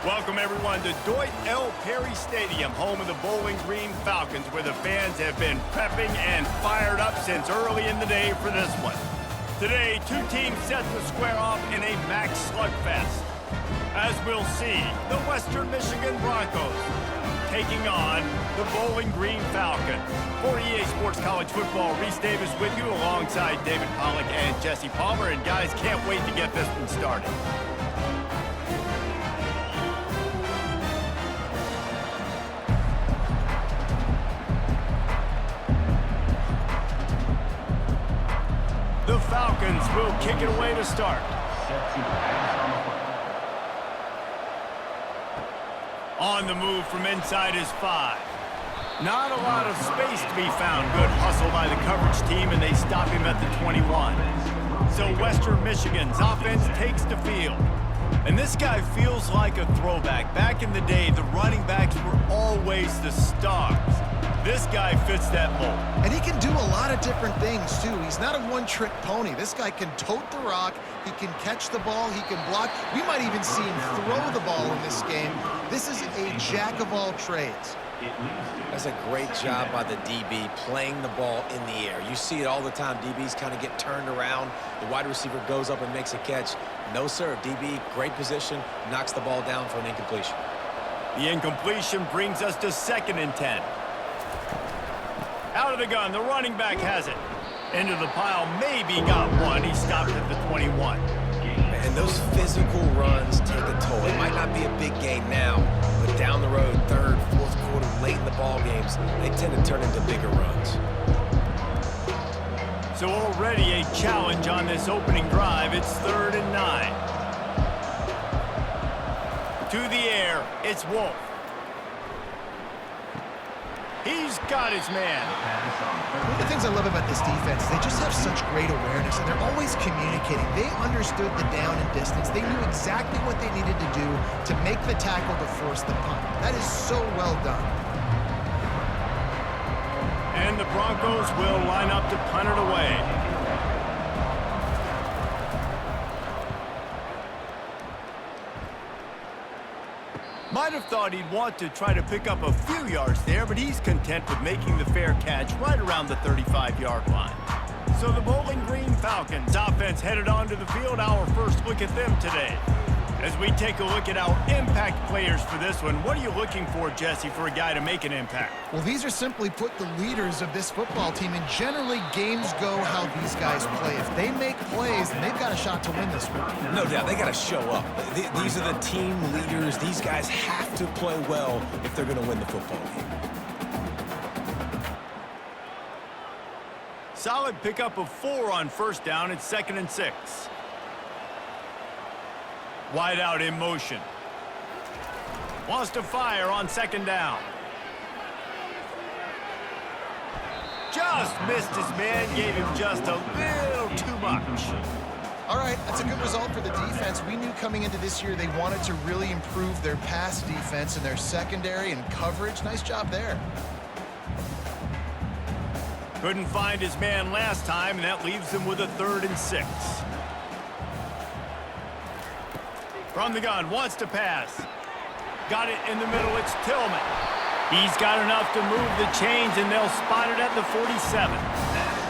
Welcome, everyone, to Dwight L. Perry Stadium, home of the Bowling Green Falcons, where the fans have been prepping and fired up since early in the day for this one. Today, two teams set to square off in a max slugfest. As we'll see, the Western Michigan Broncos taking on the Bowling Green Falcons. For EA Sports College Football, Reese Davis with you alongside David Pollack and Jesse Palmer. And guys, can't wait to get this one started. The Falcons will kick it away to start. On the move from inside his 5. Not a lot of space to be found. Good hustle by the coverage team, and they stop him at the 21. So Western Michigan's offense takes the field. And this guy feels like a throwback. Back in the day, the running backs were always the stars. This guy fits that mold. And he can do a lot of different things, too. He's not a one-trick pony. This guy can tote the rock. He can catch the ball. He can block. We might even see him throw the ball in this game. This is a jack of all trades. That's a great job by the DB playing the ball in the air. You see it all the time. DBs kind of get turned around. The wide receiver goes up and makes a catch. No, sir. DB, great position, knocks the ball down for an incompletion. The incompletion brings us to 2nd and 10. Out of the gun, the running back has it. Into the pile, maybe got one. He stopped at the 21. And those physical runs take a toll. It might not be a big gain now, but down the road, 3rd, 4th quarter, late in the ball games, they tend to turn into bigger runs. So already a challenge on this opening drive. It's 3rd and 9. To the air, it's Wolf. He's got his man. One of the things I love about this defense, they just have such great awareness, and they're always communicating. They understood the down and distance. They knew exactly what they needed to do to make the tackle to force the punt. That is so well done. And the Broncos will line up to punt it away. Might have thought he'd want to try to pick up a few yards there, but he's content with making the fair catch right around the 35-yard line. So the Bowling Green Falcons offense headed onto the field. Our first look at them today. As we take a look at our impact players for this one, what are you looking for, Jesse, for a guy to make an impact? Well, these are simply put the leaders of this football team, and generally games go how these guys play. If they make plays, then they've got a shot to win this one. No doubt, they got to show up. These are the team leaders. These guys have to play well if they're going to win the football game. Solid pickup of 4 on 1st down. It's 2nd and 6. Wide out in motion. Wants to fire on 2nd down. Just missed his man, gave him just a little too much. All right, that's a good result for the defense. We knew coming into this year they wanted to really improve their pass defense and their secondary and coverage. Nice job there. Couldn't find his man last time, and that leaves him with a 3rd and 6. From the gun, wants to pass. Got it in the middle, it's Tillman. He's got enough to move the chains, and they'll spot it at the 47.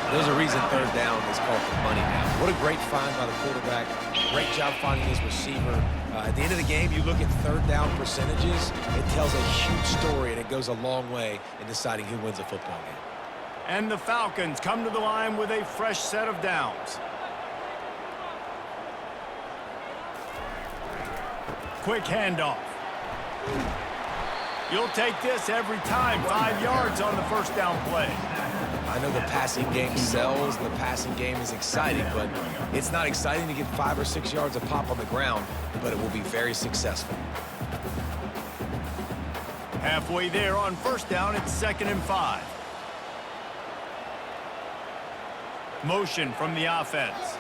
There's a reason 3rd down is called for money now. What a great find by the quarterback. Great job finding his receiver. At the end of the game, you look at 3rd down percentages. It tells a huge story, and it goes a long way in deciding who wins a football game. And the Falcons come to the line with a fresh set of downs. Quick handoff. You'll take this every time. 5 yards on the 1st down play. I know the passing game sells, the passing game is exciting, but it's not exciting to get 5 or 6 yards of pop on the ground, but it will be very successful. Halfway there on 1st down, it's 2nd and 5. Motion from the offense.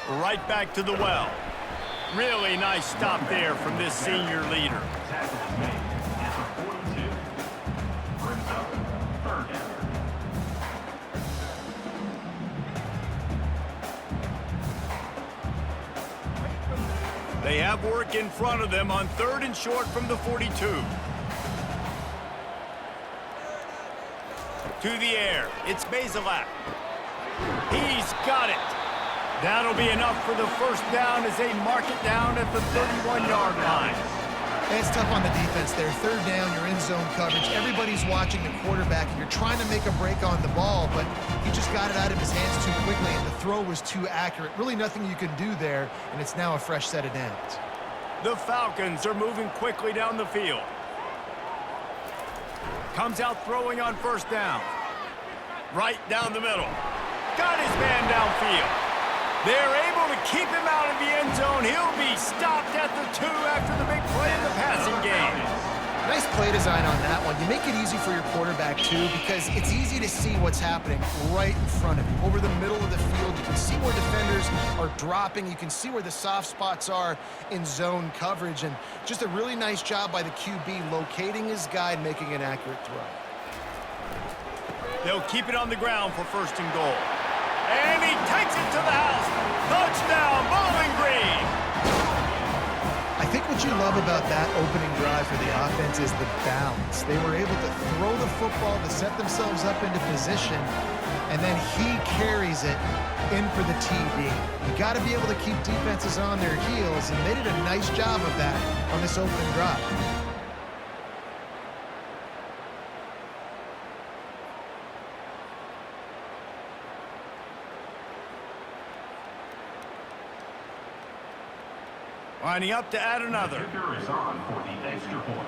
Right back to the well. Really nice stop there from this senior leader. They have work in front of them on 3rd and short from the 42. To the air, it's Bazelak. He's got it. That'll be enough for the first down as they mark it down at the 31-yard line. It's tough on the defense there. 3rd down, you're in zone coverage. Everybody's watching the quarterback, and you're trying to make a break on the ball, but he just got it out of his hands too quickly, and the throw was too accurate. Really nothing you can do there, and it's now a fresh set of downs. The Falcons are moving quickly down the field. Comes out throwing on 1st down. Right down the middle. Got his man downfield. They're able to keep him out of the end zone. He'll be stopped at the 2 after the big play in the passing game. Nice play design on that one. You make it easy for your quarterback, too, because it's easy to see what's happening right in front of you. Over the middle of the field, you can see where defenders are dropping. You can see where the soft spots are in zone coverage. And just a really nice job by the QB locating his guy and making an accurate throw. They'll keep it on the ground for 1st and goal. And he takes it to the house. Touchdown, Bowling Green. I think what you love about that opening drive for the offense is the balance. They were able to throw the football to set themselves up into position, and then he carries it in for the TD. You got to be able to keep defenses on their heels, and they did a nice job of that on this opening drive. Lining up to add another. The kicker is on for the extra point.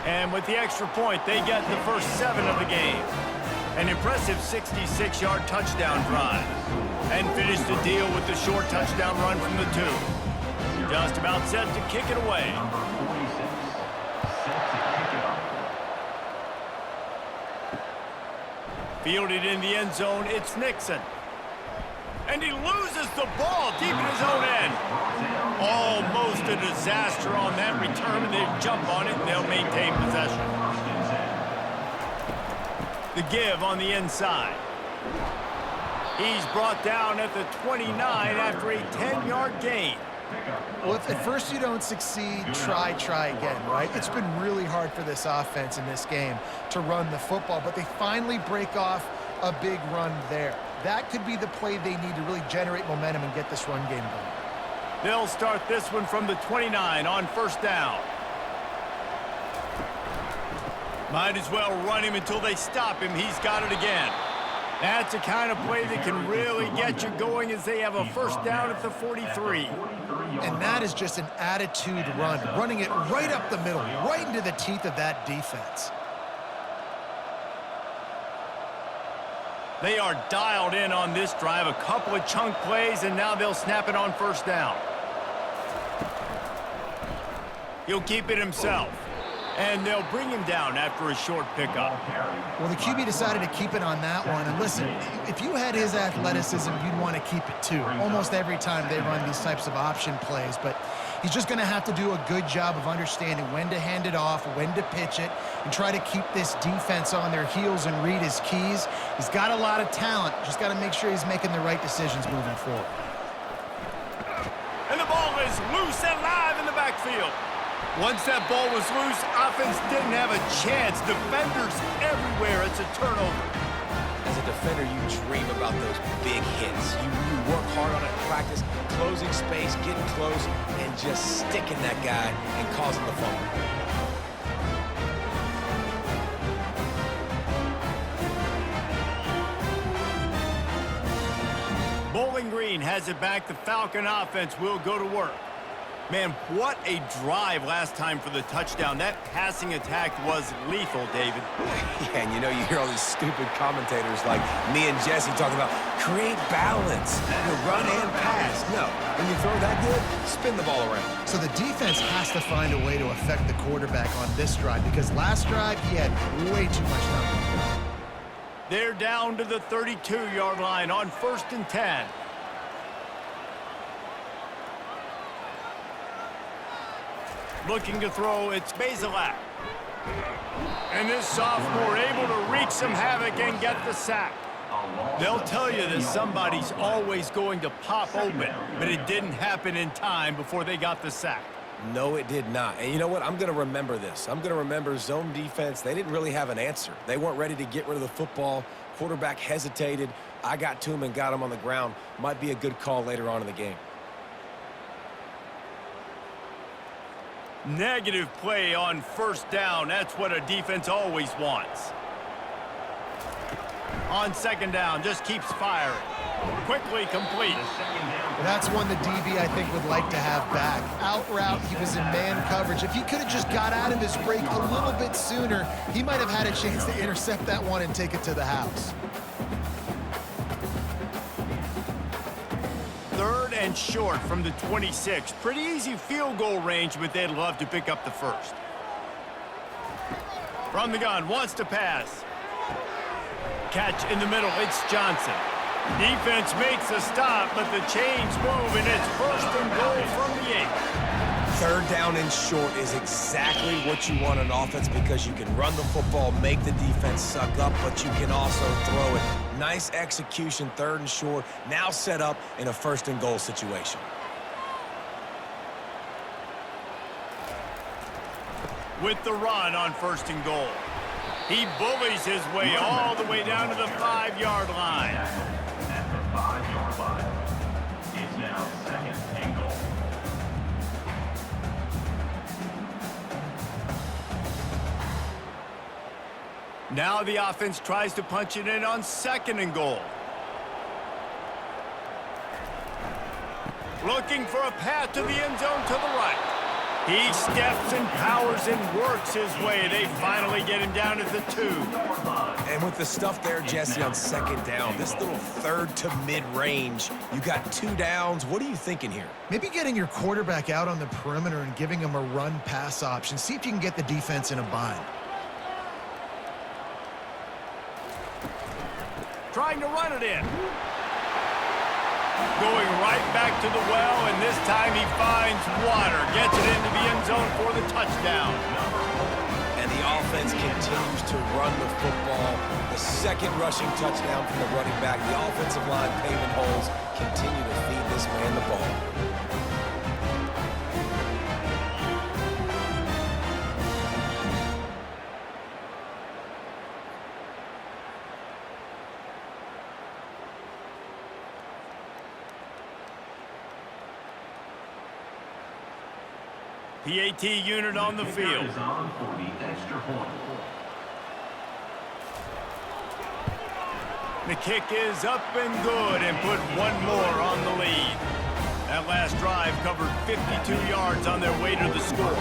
And with the extra point, they get the first 7 of the game. An impressive 66-yard touchdown drive. And finish the deal with the short touchdown run from the 2. Just about set to kick it away. Number 46, set to kick it off. Fielded in the end zone, it's Nixon. And he loses the ball deep in his own end. Almost a disaster on that return, and they jump on it, and they'll maintain possession. The give on the inside. He's brought down at the 29 after a 10-yard gain. Well, if at first you don't succeed, try again, right? It's been really hard for this offense in this game to run the football, but they finally break off a big run there. That could be the play they need to really generate momentum and get this run game going. They'll start this one from the 29 on 1st down. Might as well run him until they stop him. He's got it again. That's the kind of play that can really get you going as they have a 1st down at the 43. And that is just an attitude run, running it right up the middle, right into the teeth of that defense. They are dialed in on this drive, a couple of chunk plays, and now they'll snap it on 1st down. He'll keep it himself, and they'll bring him down after a short pickup. Well, the QB decided to keep it on that one, and listen, if you had his athleticism, you'd want to keep it too. Almost every time they run these types of option plays, but he's just going to have to do a good job of understanding when to hand it off, when to pitch it, and try to keep this defense on their heels and read his keys. He's got a lot of talent. Just got to make sure he's making the right decisions moving forward. And the ball is loose and live in the backfield. Once that ball was loose, offense didn't have a chance. Defenders everywhere. It's a turnover. As a defender, you dream about those big hits. You work hard on it in practice, closing space, getting close, and just sticking that guy and causing the fumble. Bowling Green has it back. The Falcon offense will go to work. Man, what a drive last time for the touchdown. That passing attack was lethal, David. Yeah, and you know, you hear all these stupid commentators like me and Jesse talking about create balance, run and pass. No, when you throw that good, spin the ball around. So the defense has to find a way to affect the quarterback on this drive, because last drive he had way too much time. They're down to the 32-yard line on 1st and 10. Looking to throw, it's Bazelak. And this sophomore able to wreak some havoc and get the sack. They'll tell you that somebody's always going to pop open, but it didn't happen in time before they got the sack. No, it did not. And you know what? I'm going to remember this. I'm going to remember zone defense. They didn't really have an answer. They weren't ready to get rid of the football. Quarterback hesitated. I got to him and got him on the ground. Might be a good call later on in the game. Negative play on first down. That's what a defense always wants. On second down, just keeps firing. Quickly complete. That's one the DB, I think, would like to have back. Out route, he was in man coverage. If he could have just got out of his break a little bit sooner, he might have had a chance to intercept that one and take it to the house. Third and short from the 26. Pretty easy field goal range, but they'd love to pick up the first. From the gun, wants to pass. Catch in the middle, it's Johnson. Defense makes a stop, but the chains move, and it's first and goal from the 8. Third down and short is exactly what you want on offense because you can run the football, make the defense suck up, but you can also throw it. Nice execution, third and short, now set up in a first and goal situation. With the run on first and goal. He bullies his way all the way down to the 5-yard line. At the 5-yard line. It's now second and goal. Now the offense tries to punch it in on second and goal. Looking for a path to the end zone to the right. He steps and powers and works his way. They finally get him down at the 2. And with the stuff there, Jesse, on second down, this little third to mid-range, you got 2 downs. What are you thinking here? Maybe getting your quarterback out on the perimeter and giving him a run-pass option. See if you can get the defense in a bind. Trying to run it in. Going right back to the well, and this time he finds water. Gets it into the end zone for the touchdown. And the offense continues to run the football. The second rushing touchdown from the running back. The offensive line paving holes. Continue to feed this man the ball. PAT unit on the field. Is on for the extra point. The kick is up and good and put one more on the lead. That last drive covered 52 yards on their way to the score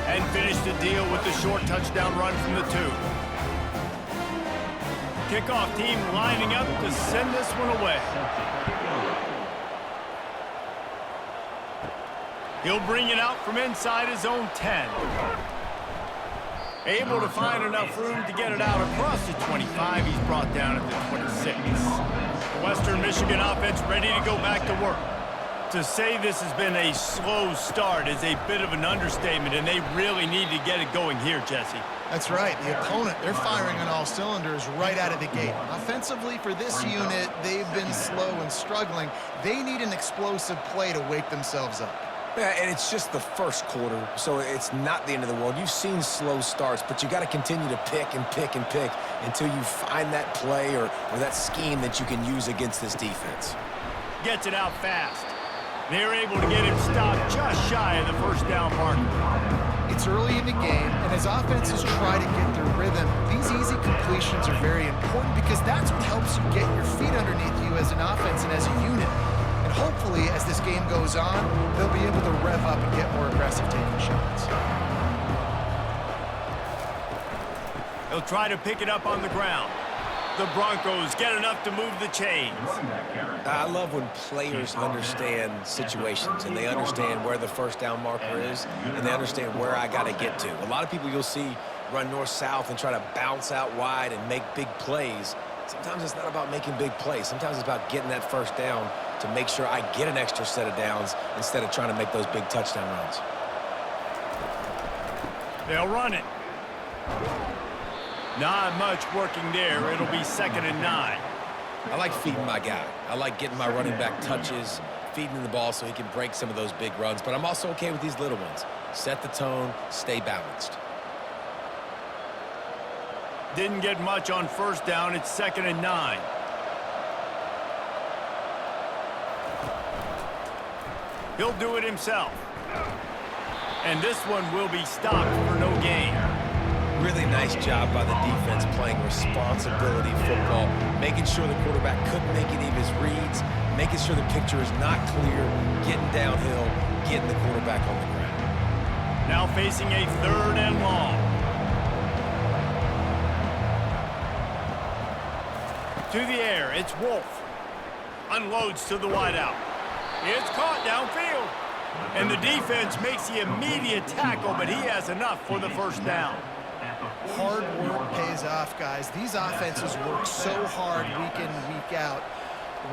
and finished the deal with the short touchdown run from the 2. Kickoff team lining up to send this one away. He'll bring it out from inside his own 10. Able to find enough room to get it out across the 25. He's brought down at the 26. The Western Michigan offense ready to go back to work. To say this has been a slow start is a bit of an understatement, and they really need to get it going here, Jesse. That's right. The opponent, they're firing on all cylinders right out of the gate. Offensively, for this unit, they've been slow and struggling. They need an explosive play to wake themselves up. Yeah, and it's just the first quarter, so it's not the end of the world. You've seen slow starts, but you got to continue to pick and pick and pick until you find that play or that scheme that you can use against this defense. Gets it out fast. They're able to get him stopped just shy of the first down marker. It's early in the game, and as offenses try to get their rhythm, these easy completions are very important because that's what helps you get your feet underneath you as an offense and as a unit. And hopefully, as this game goes on, they'll be able to rev up and get more aggressive taking shots. He'll try to pick it up on the ground. The Broncos get enough to move the chains. I love when players understand situations and they understand where the first down marker is and they understand where I got to get to. A lot of people you'll see run north-south and try to bounce out wide and make big plays. Sometimes it's not about making big plays. Sometimes it's about getting that first down to make sure I get an extra set of downs instead of trying to make those big touchdown runs. They'll run it. Not much working there. It'll be 2nd and 9. I like feeding my guy. I like getting my running back touches, feeding him the ball so he can break some of those big runs. But I'm also okay with these little ones. Set the tone, stay balanced. Didn't get much on first down. It's 2nd and 9. He'll do it himself. And this one will be stopped for no gain. Really nice job by the defense playing responsibility football, making sure the quarterback couldn't make any of his reads, making sure the picture is not clear, getting downhill, getting the quarterback on the ground. Now facing a 3rd and long. To the air, it's Wolf. Unloads to the wideout. It's caught downfield. And the defense makes the immediate tackle, but he has enough for the first down. Hard work pays off, guys. These offenses work so hard week in and week out,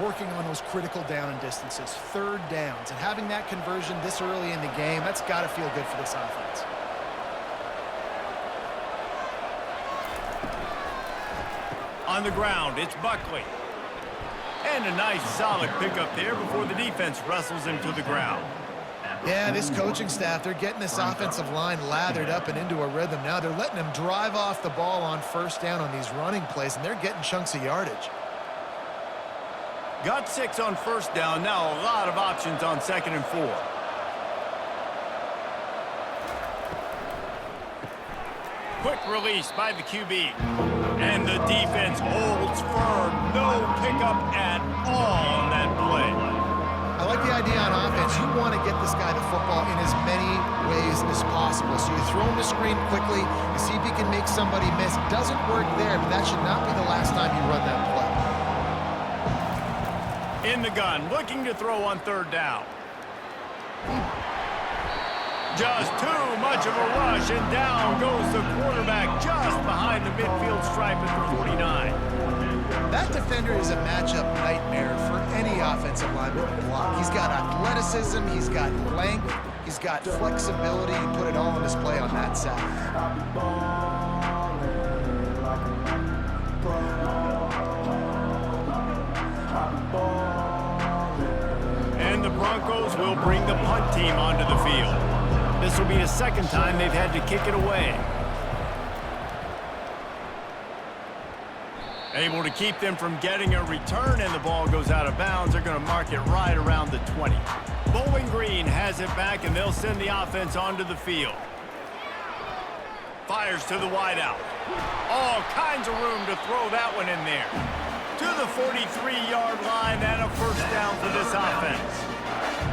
working on those critical down and distances, 3rd downs. And having that conversion this early in the game, that's got to feel good for this offense. On the ground, it's Buckley. And a nice solid pickup there before the defense wrestles him to the ground. Yeah, this coaching staff, they're getting this offensive line lathered up and into a rhythm now. They're letting them drive off the ball on first down on these running plays, and they're getting chunks of yardage. Got 6 on first down. Now a lot of options on 2nd and 4. Quick release by the QB. And the defense holds firm. No pickup at all on that play. I like the idea on offense. You want to get this guy the football in as many ways as possible. So you throw him the screen quickly, you see if he can make somebody miss. Doesn't work there, but that should not be the last time you run that play. In the gun, looking to throw on 3rd down. Just too much of a rush, and down goes the quarterback just behind the midfield stripe at the 49. That defender is a matchup nightmare for any offensive lineman to block. He's got athleticism, he's got length, he's got flexibility. You put it all on display on that side. And the Broncos will bring the punt team onto the field. This will be the 2nd time they've had to kick it away. Able to keep them from getting a return, and the ball goes out of bounds. They're going to mark it right around the 20. Bowling Green has it back, and they'll send the offense onto the field. Fires to the wideout. All kinds of room to throw that one in there. To the 43-yard line, and a first down for this offense.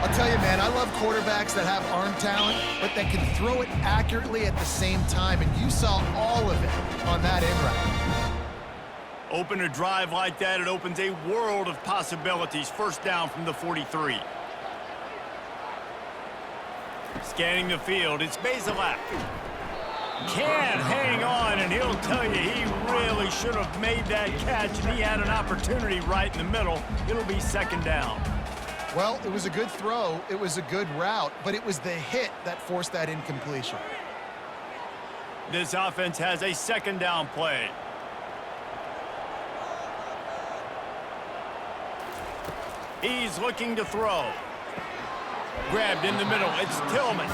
I'll tell you, man, I love quarterbacks that have arm talent, but that can throw it accurately at the same time, and you saw all of it on that in route. Open a drive like that, it opens a world of possibilities. First down from the 43. Scanning the field, it's Basilak. Can't hang on, and he'll tell you he really should have made that catch, and he had an opportunity right in the middle. It'll be 2nd down. Well, it was a good throw, it was a good route, but it was the hit that forced that incompletion. This offense has a 2nd down play. He's looking to throw. Grabbed in the middle, it's Tillman.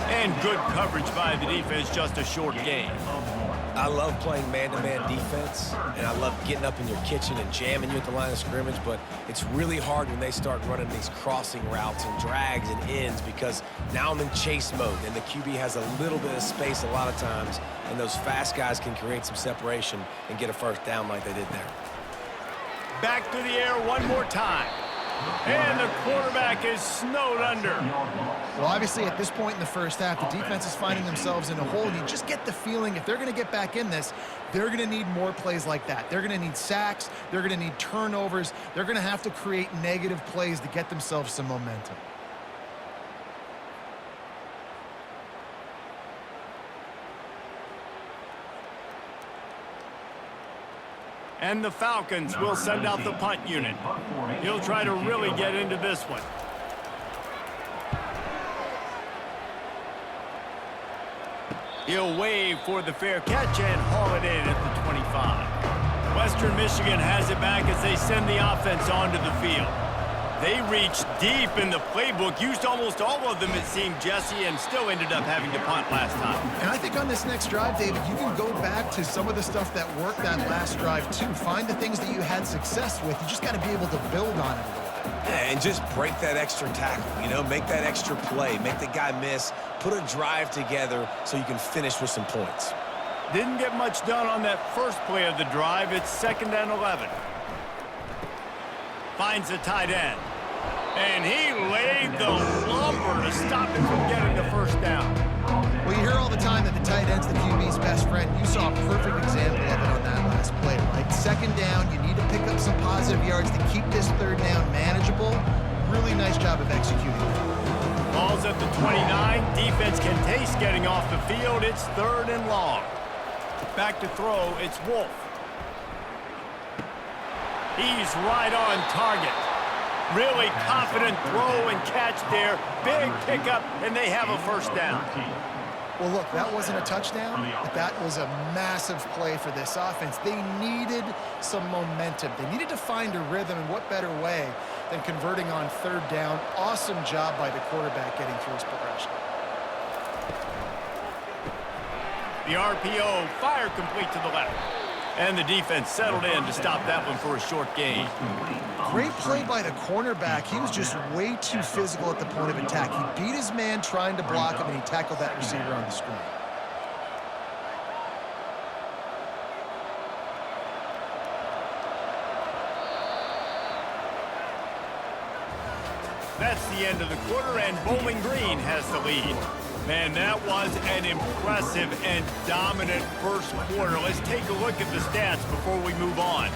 And good coverage by the defense, just a short gain. I love playing man-to-man defense, and I love getting up in your kitchen and jamming you at the line of scrimmage, but it's really hard when they start running these crossing routes and drags and ends because now I'm in chase mode, and the QB has a little bit of space a lot of times, and those fast guys can create some separation and get a first down like they did there. Back to the air one more time. And the quarterback is snowed under. Well, obviously, at this point in the first half, the defense is finding themselves in a hole. And you just get the feeling if they're going to get back in this, they're going to need more plays like that. They're going to need sacks. They're going to need turnovers. They're going to have to create negative plays to get themselves some momentum. And the Falcons will send out the punt unit. He'll try to really get into this one. He'll wave for the fair catch and haul it in at the 25. Western Michigan has it back as they send the offense onto the field. They reached deep in the playbook, used almost all of them, it seemed, Jesse, and still ended up having to punt last time. And I think on this next drive, David, you can go back to some of the stuff that worked that last drive, too. Find the things that you had success with. You just got to be able to build on it a little bit. Yeah, and just break that extra tackle, you know, make that extra play, make the guy miss, put a drive together so you can finish with some points. Didn't get much done on that first play of the drive. It's 2nd and 11. Finds the tight end. And he laid the lumber to stop him from getting the first down. Well, you hear all the time that the tight end's the QB's best friend. You saw a perfect example of it on that last play, right? 2nd down, you need to pick up some positive yards to keep this 3rd down manageable. Really nice job of executing that. Ball's at the 29. Defense can taste getting off the field. It's 3rd and long. Back to throw, it's Wolf. He's right on target. Really confident throw and catch there. Big pickup, and they have a first down. Well, look, that wasn't a touchdown, but that was a massive play for this offense. They needed some momentum. They needed to find a rhythm, and what better way than converting on 3rd down. Awesome job by the quarterback getting through his progression. The RPO, fire complete to the left. And the defense settled in to stop that one for a short gain. Great play by the cornerback. He was just way too physical at the point of attack. He beat his man trying to block him, and he tackled that receiver on the screen. That's the end of the quarter, and Bowling Green has the lead. Man, that was an impressive and dominant first quarter. Let's take a look at the stats before we move on.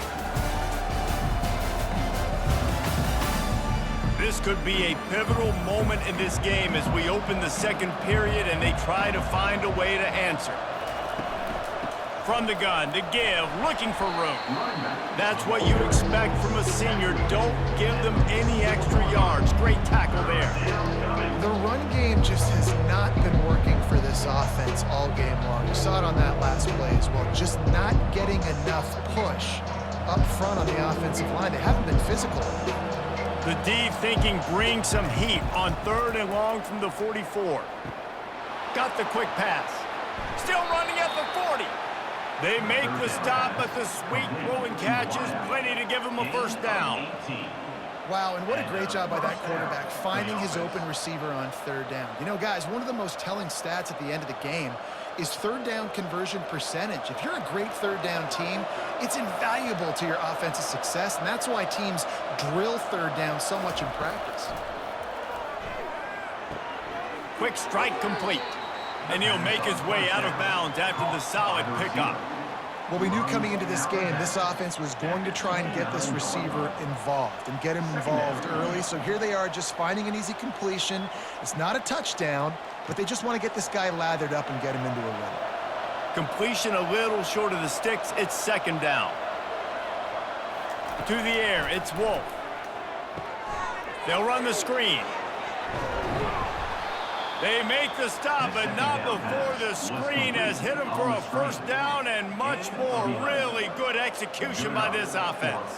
This could be a pivotal moment in this game as we open the 2nd period and they try to find a way to answer. From the gun, to give, looking for room. That's what you expect from a senior. Don't give them any extra yards. Great tackle there. The run game just has not been working for this offense all game long. You saw it on that last play as well. Just not getting enough push up front on the offensive line. They haven't been physical. The D thinking bring some heat on 3rd and long from the 44. Got the quick pass. Still running at the 40. They make the stop, but the sweet throwing catch is plenty to give them a first down. Wow, and what a great job by that quarterback, finding his open receiver on 3rd down. You know, guys, one of the most telling stats at the end of the game is 3rd down conversion percentage. If you're a great 3rd down team, it's invaluable to your offensive success, and that's why teams drill 3rd down so much in practice. Quick strike complete. And he'll make his way out of bounds after the solid pickup. Well, we knew coming into this game, this offense was going to try and get this receiver involved and get him involved early. So here they are just finding an easy completion. It's not a touchdown, but they just want to get this guy lathered up and get him into a rhythm. Completion a little short of the sticks. It's 2nd down. To the air, it's Wolf. They'll run the screen. They make the stop, but not before the screen has hit him for a first down and much more. Really good execution by this offense.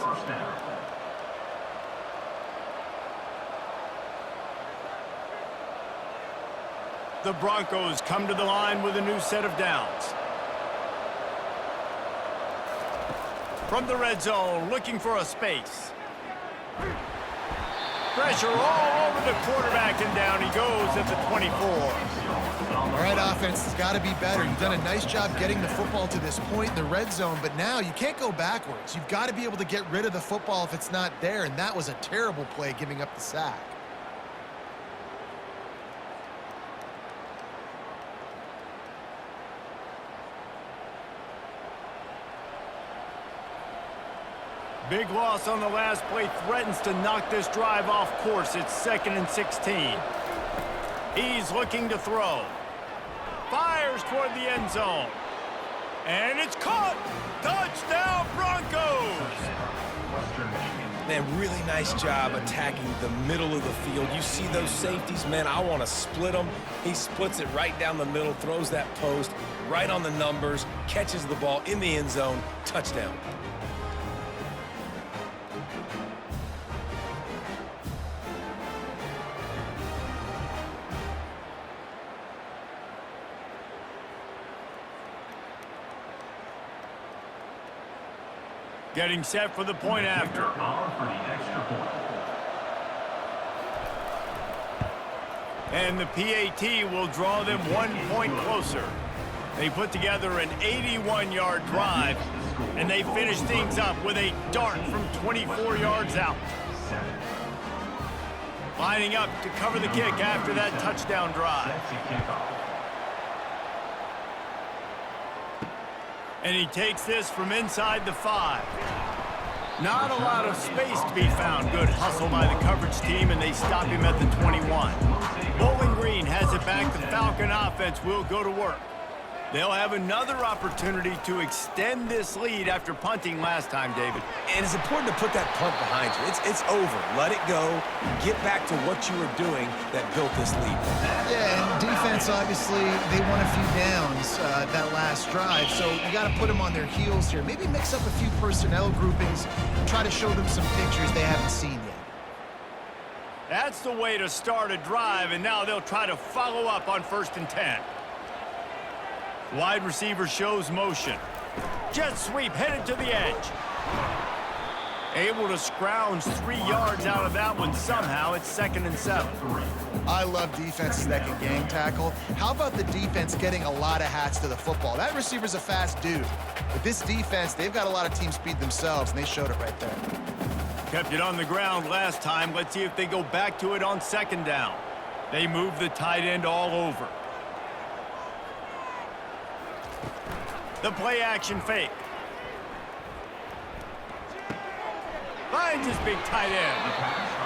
The Broncos come to the line with a new set of downs. From the red zone, looking for a space. Pressure all over the quarterback, and down he goes at the 24. All right, offense has got to be better. You've done a nice job getting the football to this point in the red zone, but now you can't go backwards. You've got to be able to get rid of the football if it's not there, and that was a terrible play, giving up the sack. Big loss on the last play, threatens to knock this drive off course. It's 2nd and 16. He's looking to throw. Fires toward the end zone. And it's caught! Touchdown, Broncos! Man, really nice job attacking the middle of the field. You see those safeties, man, I want to split them. He splits it right down the middle, throws that post, right on the numbers, catches the ball in the end zone, touchdown. Getting set for the point after. On for the extra point. And the PAT will draw them 1 point closer. They put together an 81-yard drive, and they finish things up with a dart from 24 yards out. Lining up to cover the kick after that touchdown drive. And he takes this from inside the 5. Not a lot of space to be found. Good hustle by the coverage team, and they stop him at the 21. Bowling Green has it back. The Falcon offense will go to work. They'll have another opportunity to extend this lead after punting last time, David. And it's important to put that punt behind you. It's over. Let it go. Get back to what you were doing that built this lead. Yeah, and defense, obviously, they won a few downs that last drive, so you got to put them on their heels here. Maybe mix up a few personnel groupings and try to show them some pictures they haven't seen yet. That's the way to start a drive, and now they'll try to follow up on 1st and 10. Wide receiver shows motion. Jet sweep headed to the edge. Able to scrounge 3 yards out of that one somehow. It's 2nd and 7. I love defenses that can gang tackle. How about the defense getting a lot of hats to the football? That receiver's a fast dude. But this defense, they've got a lot of team speed themselves, and they showed it right there. Kept it on the ground last time. Let's see if they go back to it on 2nd down. They move the tight end all over. The play action fake. Finds his big tight end.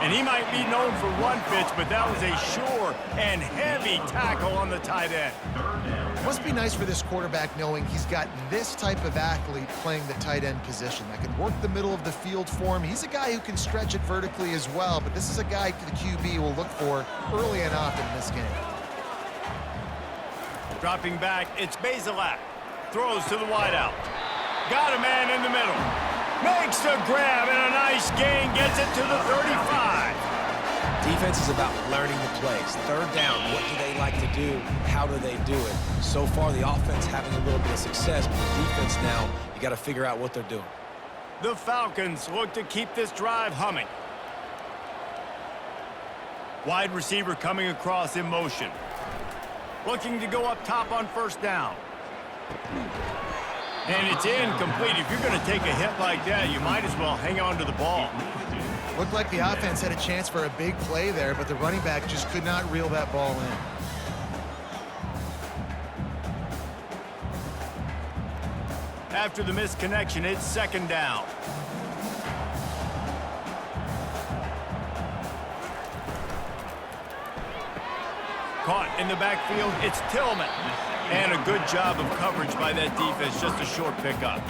And he might be known for run fits, but that was a sure and heavy tackle on the tight end. Must be nice for this quarterback knowing he's got this type of athlete playing the tight end position that can work the middle of the field for him. He's a guy who can stretch it vertically as well, but this is a guy the QB will look for early and often in this game. Dropping back, it's Bazelak. Throws to the wideout. Got a man in the middle. Makes the grab and a nice gain. Gets it to the 35. Defense is about learning the plays. 3rd down, what do they like to do? How do they do it? So far, the offense having a little bit of success, but the defense now, you got to figure out what they're doing. The Falcons look to keep this drive humming. Wide receiver coming across in motion. Looking to go up top on 1st down. And it's incomplete. If you're going to take a hit like that, you might as well hang on to the ball. Looked like the offense had a chance for a big play there, but the running back just could not reel that ball in. After the missed connection, it's 2nd down. Caught in the backfield, it's Tillman. And a good job of coverage by that defense, just a short pickup.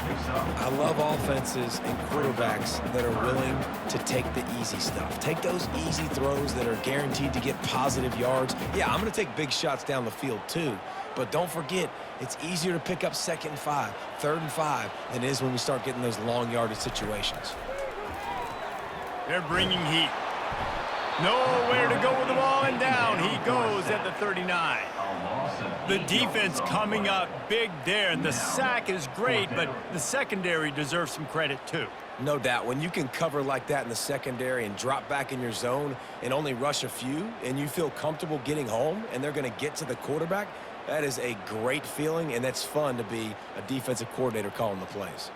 I love offenses and quarterbacks that are willing to take the easy stuff. Take those easy throws that are guaranteed to get positive yards. Yeah, I'm going to take big shots down the field too. But don't forget, it's easier to pick up 2nd and 5, 3rd and 5 than it is when we start getting those long yardage situations. They're bringing heat. Nowhere to go with the ball, and down he goes at the 39. The defense coming up big there. The sack is great, but the secondary deserves some credit too. No doubt. When you can cover like that in the secondary and drop back in your zone and only rush a few, and you feel comfortable getting home, and they're going to get to the quarterback, that is a great feeling, and that's fun to be a defensive coordinator calling the plays.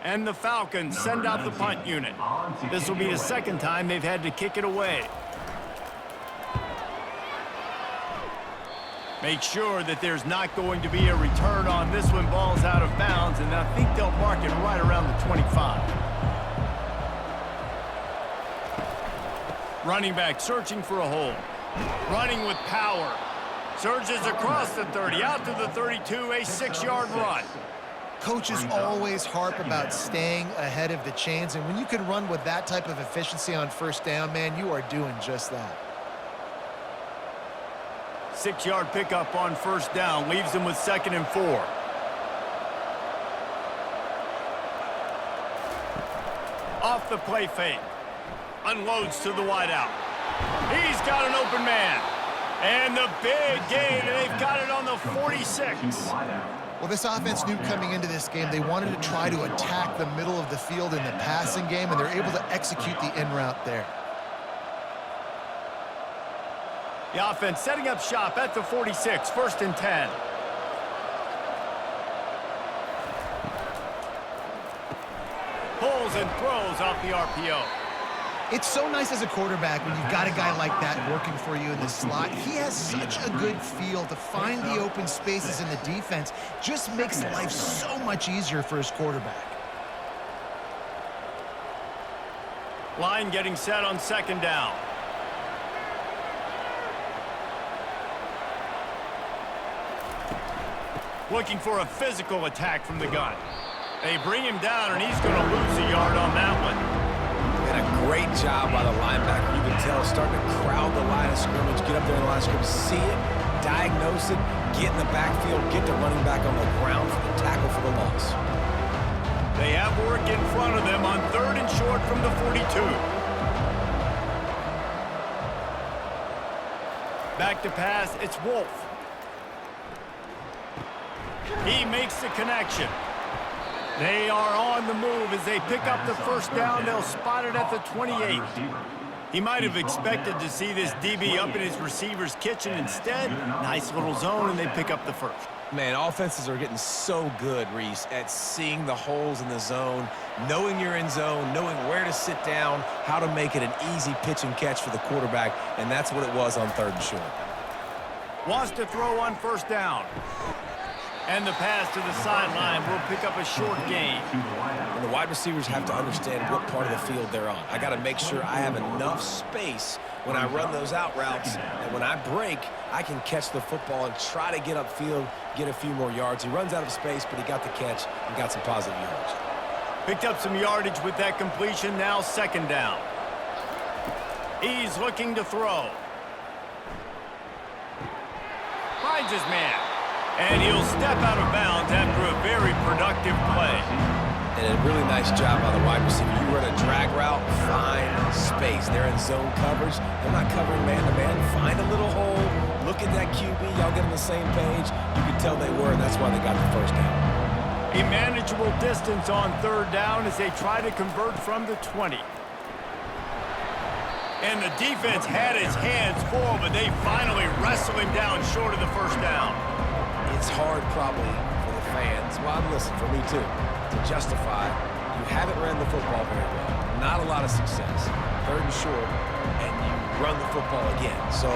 And the Falcons send out the punt unit. This will be the 2nd time they've had to kick it away. Make sure that there's not going to be a return on this one. Ball's out of bounds, and I think they'll mark it right around the 25. Running back searching for a hole. Running with power. Surges across the 30, out to the 32, a 6-yard run. Coaches always harp about staying ahead of the chains, and when you can run with that type of efficiency on 1st down, man, you are doing just that. 6-yard pickup on 1st down, leaves them with 2nd and 4. Off the play fake. Unloads to the wideout. He's got an open man. And the big gain, and they've got it on the 46. Well, this offense knew coming into this game they wanted to try to attack the middle of the field in the passing game, and they're able to execute the in route there. The offense setting up shop at the 46, 1st and 10. Pulls and throws off the RPO. It's so nice as a quarterback when you've got a guy like that working for you in the slot. He has such a good feel to find the open spaces in the defense. Just makes life so much easier for his quarterback. Line getting set on 2nd down. Looking for a physical attack from the gun. They bring him down, and he's going to lose a yard on that one. And a great job by the linebacker. You can tell starting to crowd the line of scrimmage, get up there in the line of scrimmage, see it, diagnose it, get in the backfield, get the running back on the ground for the tackle for the loss. They have work in front of them on 3rd and short from the 42. Back to pass, it's Wolf. He makes the connection. They are on the move as they pick up the 1st down. They'll spot it at the 28. He might have expected to see this DB up in his receiver's kitchen. Instead, nice little zone, and they pick up the 1st. Man, offenses are getting so good, Reese, at seeing the holes in the zone, knowing you're in zone, knowing where to sit down, how to make it an easy pitch and catch for the quarterback, and that's what it was on 3rd and short. Wants to throw on 1st down. And the pass to the sideline will pick up a short gain. And the wide receivers have to understand what part of the field they're on. I got to make sure I have enough space when I run those out routes, and when I break, I can catch the football and try to get upfield, get a few more yards. He runs out of space, but he got the catch and got some positive yards. Picked up some yardage with that completion. Now 2nd down. He's looking to throw. Finds his man. And he'll step out of bounds after a very productive play. And a really nice job by the wide receiver. You run a drag route, find space. They're in zone coverage. They're not covering man-to-man. Find a little hole. Look at that QB. Y'all get on the same page. You can tell they were, and that's why they got the 1st down. A manageable distance on 3rd down as they try to convert from the 20. And the defense had his hands full, but they finally wrestle him down short of the 1st down. It's hard probably for the fans, well, listen, for me too, to justify you haven't ran the football very well. Not a lot of success. 3rd and short, and you run the football again. So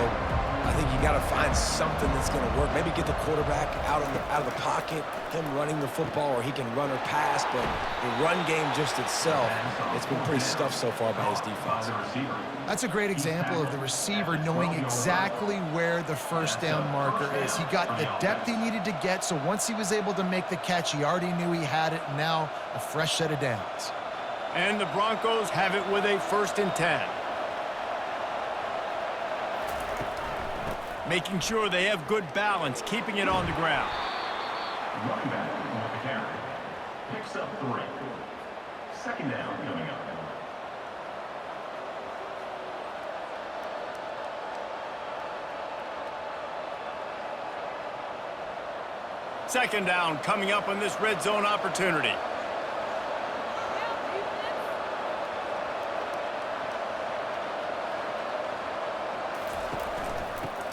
I think you got to find something that's going to work. Maybe get the quarterback out of the pocket, him running the football, or he can run or pass. But the run game just itself, it's been pretty stuffed so far by his defense. That's a great example of the receiver knowing exactly where the 1st down marker is. He got the depth he needed to get, so once he was able to make the catch, he already knew he had it. Now a fresh set of downs. And the Broncos have it with a 1st and 10. Making sure they have good balance, keeping it on the ground. Running back with the carry. Picks up 3. 2nd down coming up. Second down coming up on this red zone opportunity.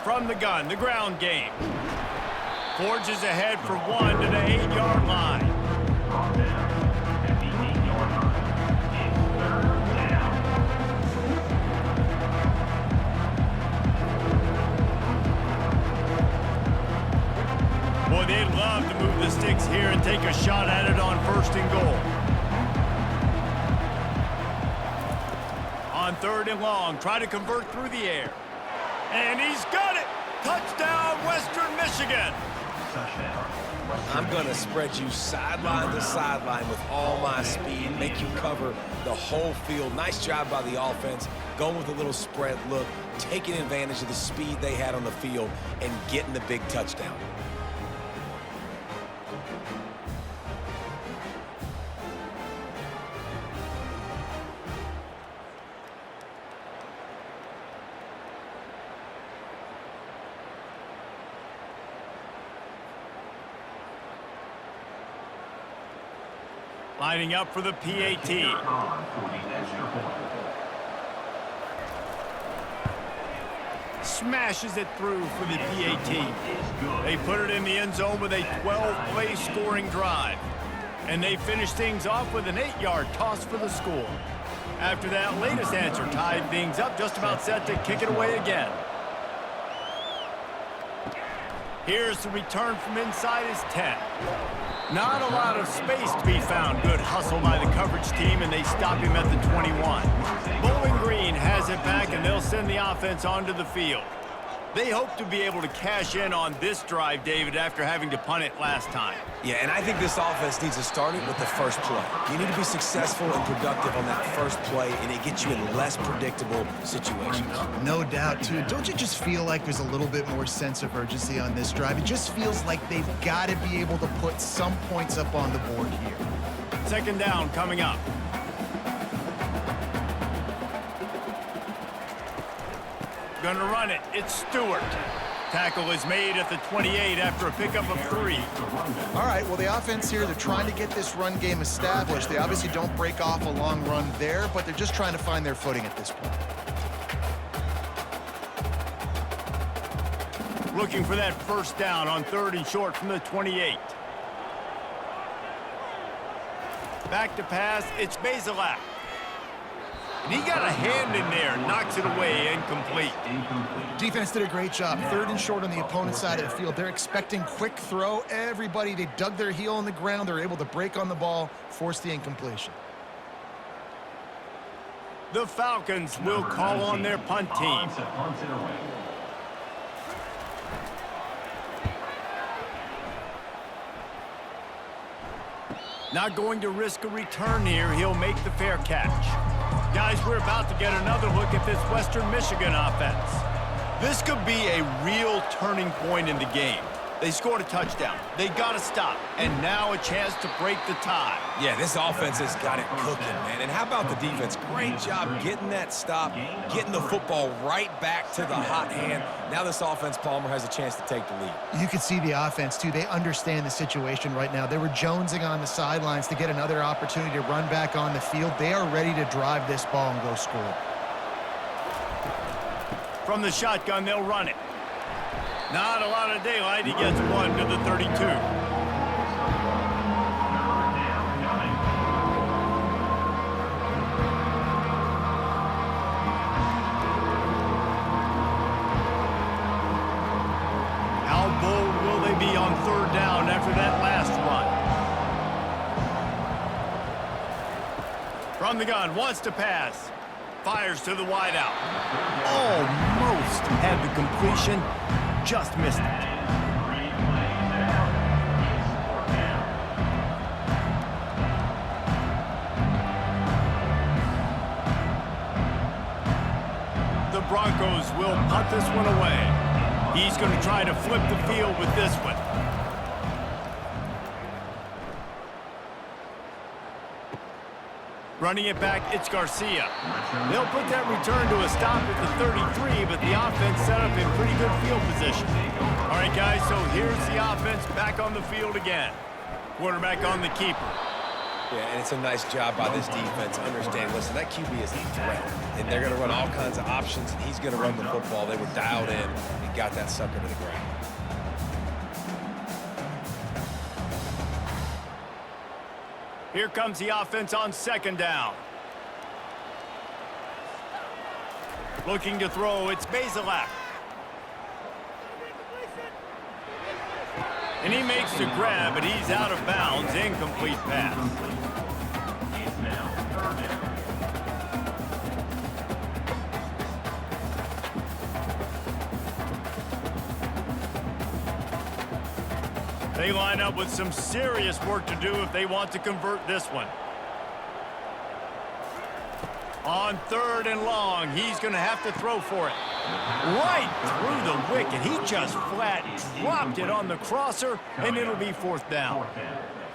From the gun, the ground game. Forges ahead for 1 to the 8-yard line. Brought down at the 8-yard line. It's 3rd down. Boy, they'd love to move the sticks here and take a shot at it on 1st and goal. On 3rd and long, try to convert through the air. And he's got it! Touchdown, Western Michigan! Touchdown. I'm going to spread you sideline to sideline with all my speed, make you cover the whole field. Nice job by the offense, going with a little spread look, taking advantage of the speed they had on the field, and getting the big touchdown. Lining up for the PAT. Smashes it through for the PAT. They put it in the end zone with a 12-play scoring drive. And they finish things off with an 8-yard toss for the score. After that latest answer tied things up, just about set to kick it away again. Here's the return from inside his 10. Not a lot of space to be found. Good hustle by the coverage team, and they stop him at the 21. Bowling Green has it back, and they'll send the offense onto the field. They hope to be able to cash in on this drive, David, after having to punt it last time. Yeah, and I think this offense needs to start it with the first play. You need to be successful and productive on that first play, and it gets you in less predictable situations. No doubt, too. Don't you just feel like there's a little bit more sense of urgency on this drive? It just feels like they've got to be able to put some points up on the board here. Second down coming up. Gonna run it. It's Stewart. Tackle is made at the 28 after a pickup of 3. All right, well, the offense here, they're trying to get this run game established. They obviously don't break off a long run there, but they're just trying to find their footing at this point. Looking for that first down on 3rd and short from the 28. Back to pass. It's Bazelak. And he got a hand in there, knocks it away, incomplete. Defense did a great job. 3rd and short on the opponent's side of the field. They're expecting quick throw. Everybody, they dug their heel in the ground. They're able to break on the ball, force the incompletion. The Falcons will call on their punt team. Not going to risk a return here. He'll make the fair catch. Guys, we're about to get another look at this Western Michigan offense. This could be a real turning point in the game. They scored a touchdown. They got to stop. And now a chance to break the tie. Yeah, this offense has got it cooking, man. And how about the defense? Great job getting that stop, getting the football right back to the hot hand. Now this offense, Palmer, has a chance to take the lead. You can see the offense, too. They understand the situation right now. They were jonesing on the sidelines to get another opportunity to run back on the field. They are ready to drive this ball and go score. From the shotgun, they'll run it. Not a lot of daylight. He gets 1 to the 32. How bold will they be on 3rd down after that last run? From the gun, wants to pass. Fires to the wideout. Almost had the completion. Just missed it. The Broncos will punt this one away. He's going to try to flip the field with this one. Running it back, it's Garcia. They'll put that return to a stop at the 33, but the offense set up in pretty good field position. All right, guys, so here's the offense back on the field again. Quarterback on the keeper. Yeah, and it's a nice job by this defense. Understand, listen, that QB is a threat, and they're going to run all kinds of options, and he's going to run the football. They were dialed in and got that sucker to the ground. Here comes the offense on 2nd down. Looking to throw, it's Bazelak. And he makes the grab, but he's out of bounds. Incomplete pass. It's now 3rd down. They line up with some serious work to do if they want to convert this one. On 3rd and long, he's going to have to throw for it. Right through the wicket. He just flat dropped it on the crosser, and it'll be 4th down.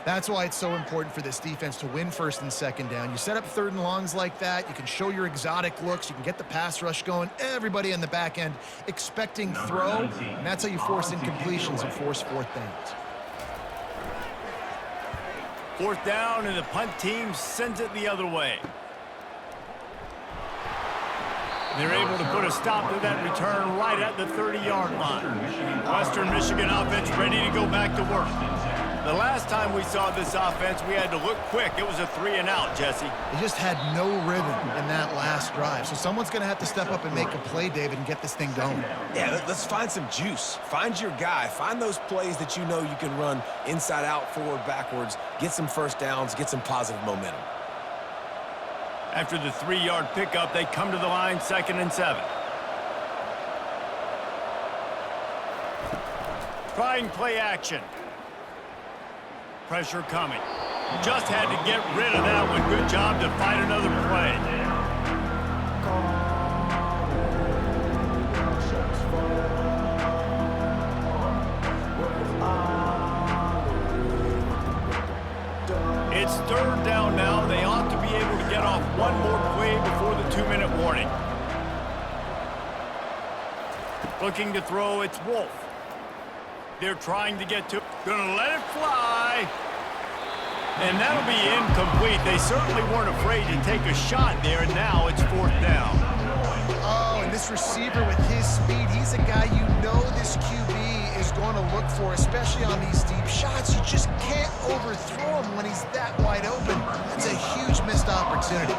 That's why it's so important for this defense to win 1st and 2nd down. You set up 3rd and longs like that, you can show your exotic looks, you can get the pass rush going, everybody in the back end expecting throw, and that's how you force incompletions and force 4th downs. Fourth down, and the punt team sends it the other way. They're able to put a stop to that return right at the 30-yard line. Western Michigan offense ready to go back to work. The last time we saw this offense, we had to look quick. It was a 3-and-out, Jesse. They just had no rhythm in that last drive. So someone's going to have to step up and make a play, David, and get this thing going. Yeah, let's find some juice. Find your guy. Find those plays that you know you can run inside out, forward, backwards, get some first downs, get some positive momentum. After the 3-yard pickup, they come to the line, 2nd and 7. Trying play action. Pressure coming. Just had to get rid of that one. Good job to find another play. It's 3rd down now. They ought to be able to get off one more play before the 2-minute warning. Looking to throw, it's Wolf. They're trying to get to, gonna let it fly. And that'll be incomplete. They certainly weren't afraid to take a shot there, and now it's 4th down. Oh, and this receiver with his speed, he's a guy you know this QB is going to look for, especially on these deep shots. You just can't overthrow him when he's that wide open. It's a huge missed opportunity.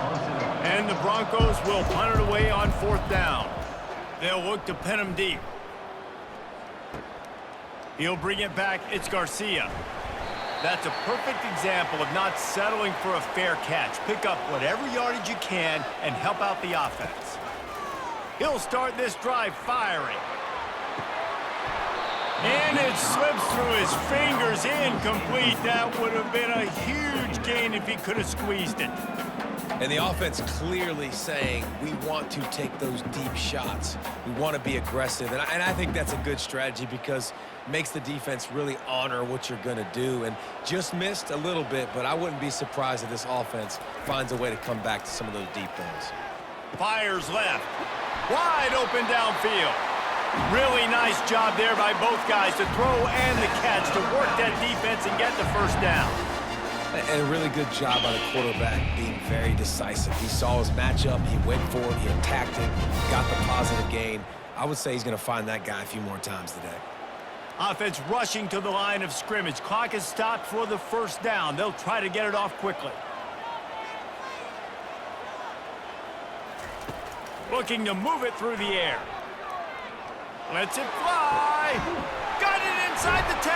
And the Broncos will punt it away on 4th down. They'll look to pin him deep. He'll bring it back. It's Garcia. That's a perfect example of not settling for a fair catch. Pick up whatever yardage you can and help out the offense. He'll start this drive firing. And it slips through his fingers, incomplete. That would have been a huge gain if he could have squeezed it. And the offense clearly saying, we want to take those deep shots. We want to be aggressive. And I think that's a good strategy because it makes the defense really honor what you're going to do. And just missed a little bit, but I wouldn't be surprised if this offense finds a way to come back to some of those deep things. Fires left. Wide open downfield. Really nice job there by both guys to throw and the catch to work that defense and get the first down. And a really good job by the quarterback being very decisive. He saw his matchup, he went for it, he attacked it, got the positive gain. I would say he's going to find that guy a few more times today. Offense rushing to the line of scrimmage. Clock is stopped for the 1st down. They'll try to get it off quickly. Looking to move it through the air. Lets it fly. Got it inside the 10.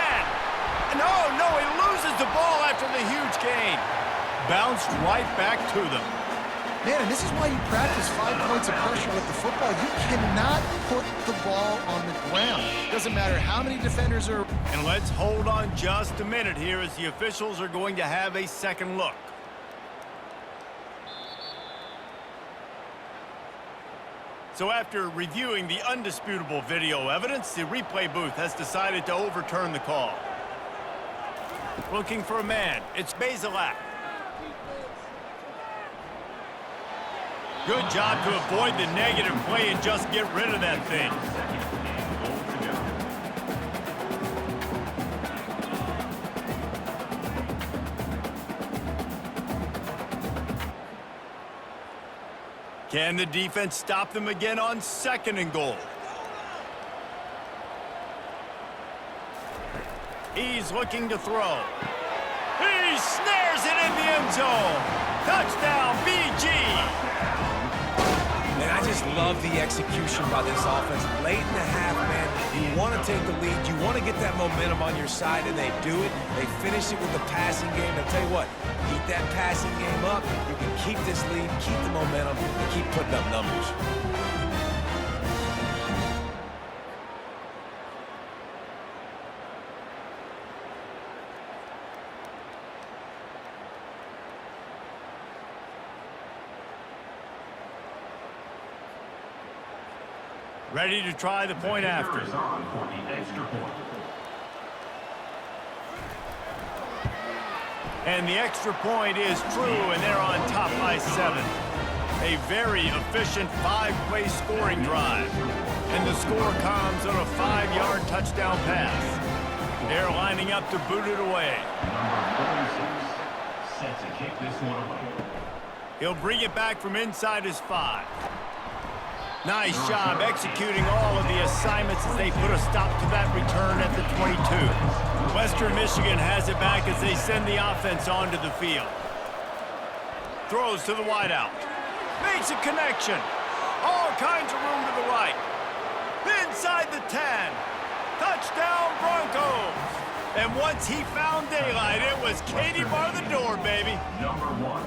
No, he loses the ball after the huge gain. Bounced right back to them. Man, and this is why you practice 5 points of pressure with the football. You cannot put the ball on the ground. Doesn't matter how many defenders are. And let's hold on just a minute here as the officials are going to have a second look. So after reviewing the undisputable video evidence, the replay booth has decided to overturn the call. Looking for a man. It's Bazelak. Good job to avoid the negative play and just get rid of that thing. Can the defense stop them again on 2nd and goal? He's looking to throw. He snares it in the end zone. Touchdown, BG. And I just love the execution by this offense. Late in the half, man, you want to take the lead. You want to get that momentum on your side, and they do it. They finish it with the passing game. I'll tell you what, keep that passing game up. You can keep this lead, keep the momentum, and keep putting up numbers. Ready to try the point after. And the extra point is true, and they're on top by 7. A very efficient 5-play scoring drive. And the score comes on a 5-yard touchdown pass. They're lining up to boot it away. set to kick this one away. He'll bring it back from inside his 5. Nice job executing all of the assignments as they put a stop to that return at the 22. Western Michigan has it back as they send the offense onto the field. Throws to the wideout. Makes a connection. All kinds of room to the right. Inside the 10. Touchdown Broncos. And once he found daylight, it was Katie bar the door, baby. Number 1.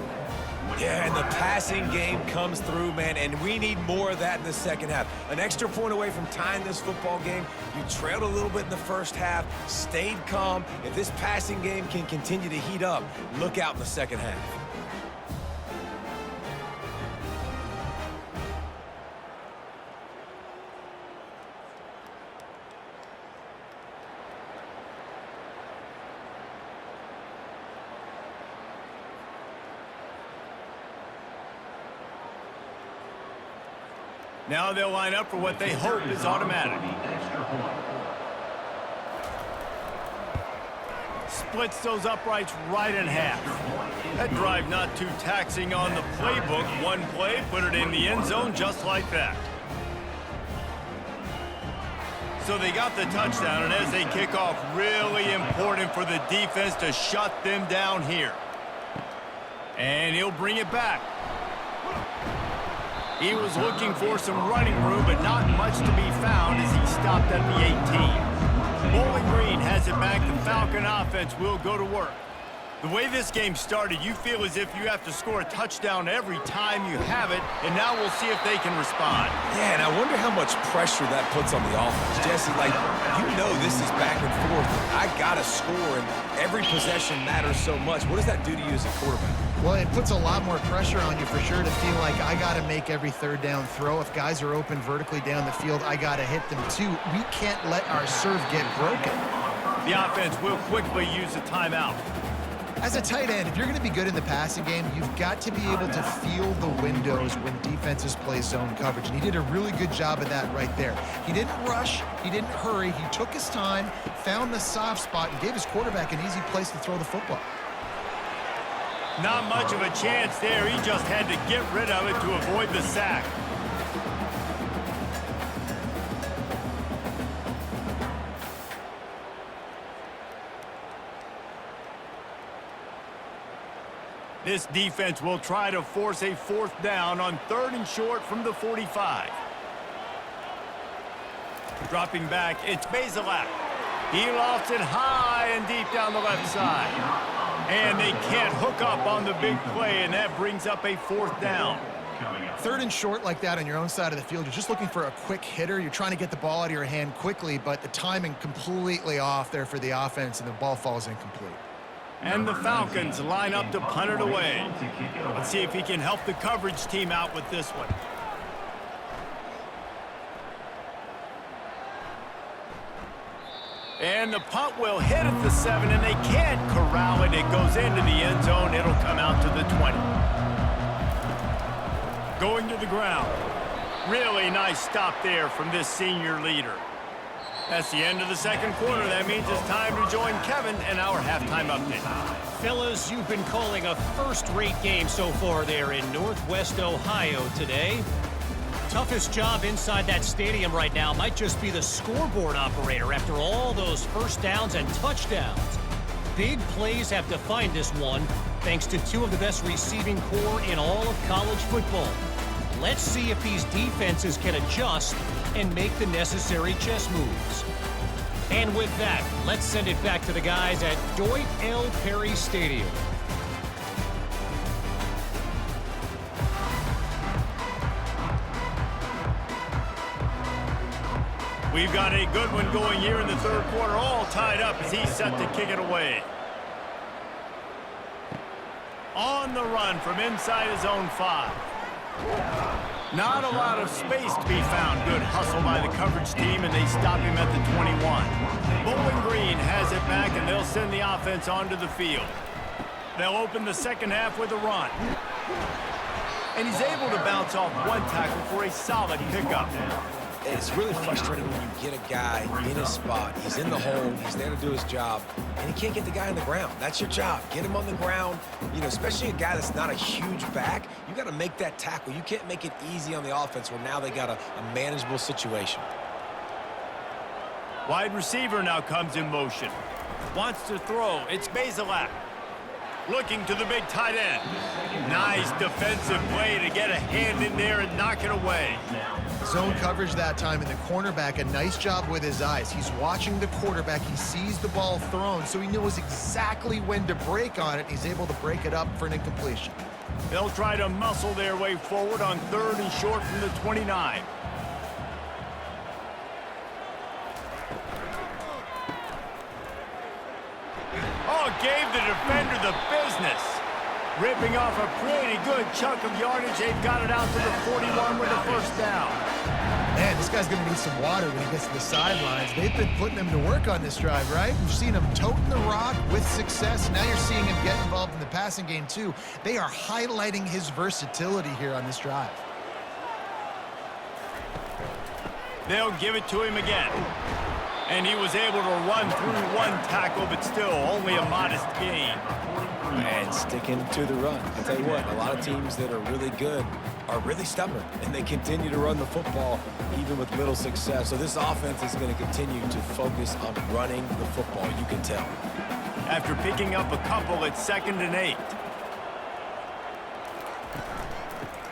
Yeah, and the passing game comes through, man, and we need more of that in the second half. An extra point away from tying this football game. You trailed a little bit in the first half, stayed calm. If this passing game can continue to heat up, look out in the second half. Now they'll line up for what they hope is automatic. Splits those uprights right in half. That drive not too taxing on the playbook. One play, put it in the end zone just like that. So they got the touchdown, and as they kick off, really important for the defense to shut them down here. And he'll bring it back. He was looking for some running room, but not much to be found as he stopped at the 18. Bowling Green has it back. The Falcon offense will go to work. The way this game started, you feel as if you have to score a touchdown every time you have it, and now we'll see if they can respond. Yeah, and I wonder how much pressure that puts on the offense. Jesse, like, you know this is back and forth. I got to score, and every possession matters so much. What does that do to you as a quarterback? Well, it puts a lot more pressure on you for sure to feel like I got to make every third down throw. If guys are open vertically down the field, I got to hit them too. We can't let our serve get broken. The offense will quickly use a timeout. As a tight end, if you're going to be good in the passing game, you've got to be able to feel the windows when defenses play zone coverage. And he did a really good job of that right there. He didn't rush. He didn't hurry. He took his time, found the soft spot, and gave his quarterback an easy place to throw the football. Not much of a chance there. He just had to get rid of it to avoid the sack. This defense will try to force a 4th down on 3rd and short from the 45. Dropping back, it's Bazelak. He lofts it high and deep down the left side. And they can't hook up on the big play, and that brings up a 4th down. 3rd and short like that on your own side of the field, you're just looking for a quick hitter. You're trying to get the ball out of your hand quickly, but the timing completely off there for the offense, and the ball falls incomplete. And the Falcons line up to punt it away. Let's see if he can help the coverage team out with this one. And the punt will hit at the 7, and they can't corral it. It goes into the end zone. It'll come out to the 20. Going to the ground. Really nice stop there from this senior leader. That's the end of the second quarter. That means it's time to join Kevin in our halftime update. Fellas, you've been calling a first-rate game so far there in Northwest Ohio today. Toughest job inside that stadium right now might just be the scoreboard operator after all those first downs and touchdowns. Big plays have defined this one, thanks to 2 of the best receiving corps in all of college football. Let's see if these defenses can adjust and make the necessary chess moves. And with that, let's send it back to the guys at Dwight L. Perry Stadium. We've got a good one going here in the 3rd quarter, all tied up as he's set to kick it away. On the run from inside his own 5. Not a lot of space to be found. Good hustle by the coverage team, and they stop him at the 21. Bowling Green has it back, and they'll send the offense onto the field. They'll open the second half with a run. And he's able to bounce off one tackle for a solid pickup. It's really frustrating when you get a guy in his spot. He's in the hole. He's there to do his job, and he can't get the guy on the ground. That's your job. Get him on the ground. You know, especially a guy that's not a huge back. You got to make that tackle. You can't make it easy on the offense where now they got a manageable situation. Wide receiver now comes in motion. Wants to throw. It's Bazelak. Looking to the big tight end. Nice defensive play to get a hand in there and knock it away. Zone coverage that time, and the cornerback, a nice job with his eyes. He's watching the quarterback. He sees the ball thrown, so he knows exactly when to break on it. He's able to break it up for an incompletion. They'll try to muscle their way forward on 3rd and short from the 29. Oh, gave the defender the business. Ripping off a pretty good chunk of yardage. They've got it out to the 41 with a first down. Man, this guy's going to need some water when he gets to the sidelines. They've been putting him to work on this drive, right? We've seen him toting the rock with success. Now you're seeing him get involved in the passing game, too. They are highlighting his versatility here on this drive. They'll give it to him again. And he was able to run through one tackle, but still only a modest gain. And sticking to the run. I'll tell you what, a lot of teams that are really good are really stubborn, and they continue to run the football even with little success. So this offense is going to continue to focus on running the football, you can tell. After picking up a couple at 2nd and 8.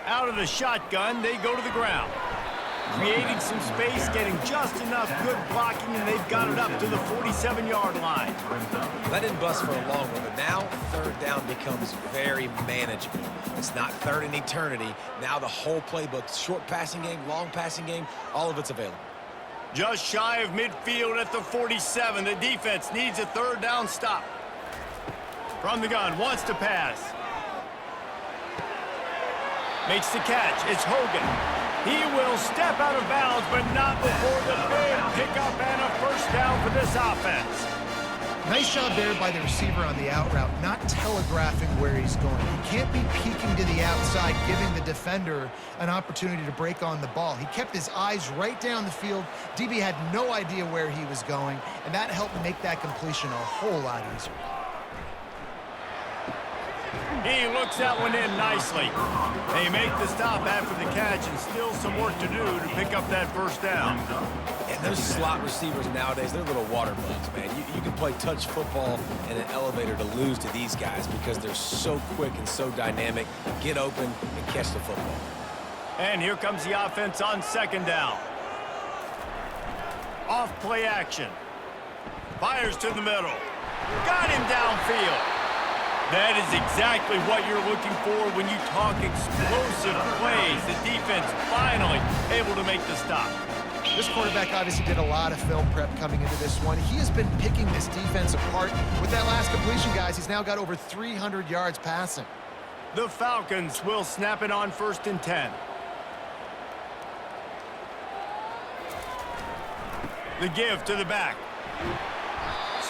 Out of the shotgun, they go to the ground. Creating some space, getting just enough good blocking, and they've got it up to the 47-yard line. That didn't bust for a long one, but now 3rd down becomes very manageable. It's not 3rd in eternity. Now the whole playbook, short passing game, long passing game, all of it's available. Just shy of midfield at the 47. The defense needs a 3rd down stop. From the gun, wants to pass. Makes the catch. It's Hogan. He will step out of bounds, but not before the big pickup and a first down for this offense. Nice job there by the receiver on the out route, not telegraphing where he's going. He can't be peeking to the outside, giving the defender an opportunity to break on the ball. He kept his eyes right down the field. DB had no idea where he was going, and that helped make that completion a whole lot easier. He looks that one in nicely. They make the stop after the catch, and still some work to do to pick up that first down. And those slot receivers nowadays, they're little water bugs, man. You can play touch football in an elevator to lose to these guys because they're so quick and so dynamic. Get open and catch the football. And here comes the offense on 2nd down. Off play action. Fires to the middle. Got him downfield. That is exactly what you're looking for when you talk explosive plays. The defense finally able to make the stop. This quarterback obviously did a lot of film prep coming into this one. He has been picking this defense apart. With that last completion, guys, he's now got over 300 yards passing. The Falcons will snap it on 1st and 10. The give to the back.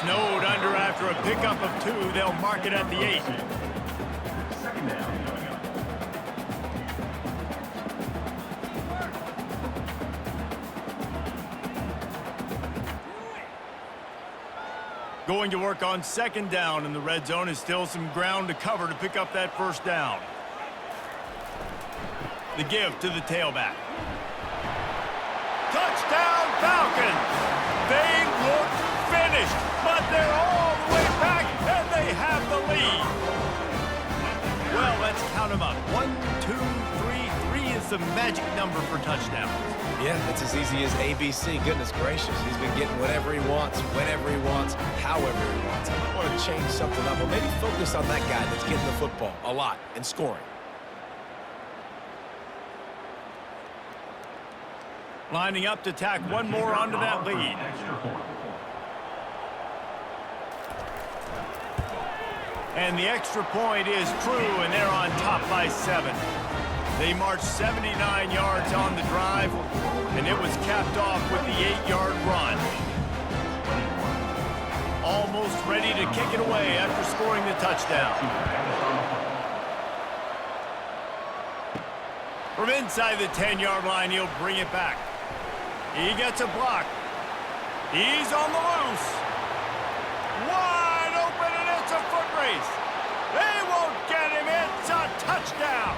Snowed under after a pickup of 2. They'll mark it at the 8. 2nd down coming up. Going to work on 2nd down, and the red zone is still some ground to cover to pick up that first down. The give to the tailback. Touchdown Falcons! They look finished, but they're all the way back, and they have the lead. Well, let's count them up. 1, 2, 3. 3 is the magic number for touchdowns. Yeah, it's as easy as ABC. Goodness gracious. He's been getting whatever he wants, whenever he wants, however he wants. I might want to change something up, or maybe focus on that guy that's getting the football a lot and scoring. Lining up to tack one more onto that lead. And the extra point is true, and they're on top by 7. They marched 79 yards on the drive, and it was capped off with the 8-yard run. Almost ready to kick it away after scoring the touchdown. From inside the 10-yard line, he'll bring it back. He gets a block. He's on the loose. Wide open, and it's a foot race. They won't get him. It's a touchdown.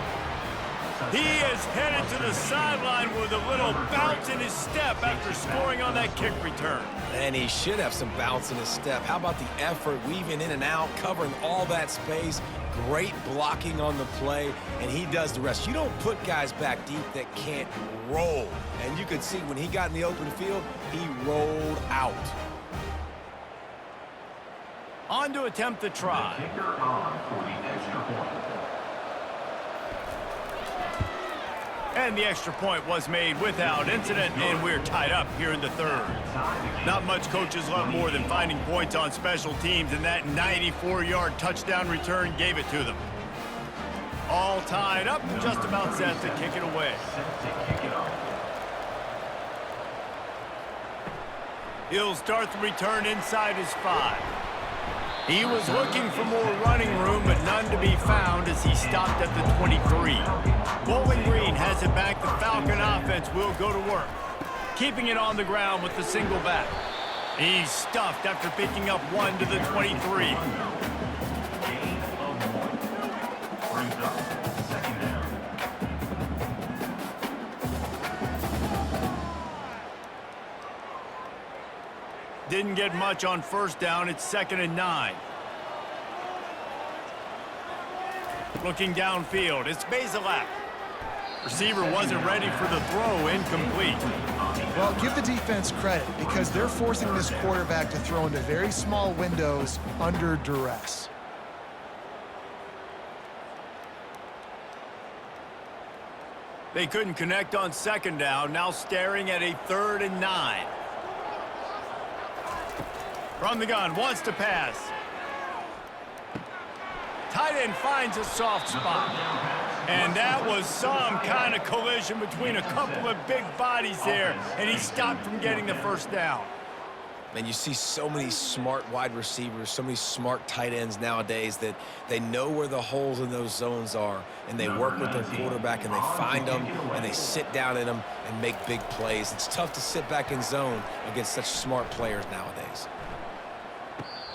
He is headed to the sideline with a little bounce in his step after scoring on that kick return. And he should have some bounce in his step. How about the effort, weaving in and out, covering all that space? Great blocking on the play, and he does the rest. You don't put guys back deep that can't roll. And you could see when he got in the open field, he rolled out. On to attempt the try. Kicker on for the extra point. And the extra point was made without incident, and we're tied up here in the third. Not much coaches love more than finding points on special teams, and that 94-yard touchdown return gave it to them. All tied up, just about set to kick it away. He'll start the return inside his 5. He was looking for more running room, but none to be found as he stopped at the 23. Bowling Green has it back. The Falcon offense will go to work, keeping it on the ground with the single back. He's stuffed after picking up 1 to the 23. Didn't get much on first down. It's 2nd and 9. Looking downfield, it's Bazelak. Receiver wasn't ready for the throw, incomplete. Well, give the defense credit because they're forcing this quarterback to throw into very small windows under duress. They couldn't connect on 2nd down, now staring at a 3rd and 9. From the gun, wants to pass. Tight end finds a soft spot. And that was some kind of collision between a couple of big bodies there, and he stopped from getting the first down. Man, you see so many smart wide receivers, so many smart tight ends nowadays that they know where the holes in those zones are, and they work with their quarterback, and they find them, and they sit down in them and make big plays. It's tough to sit back in zone against such smart players nowadays.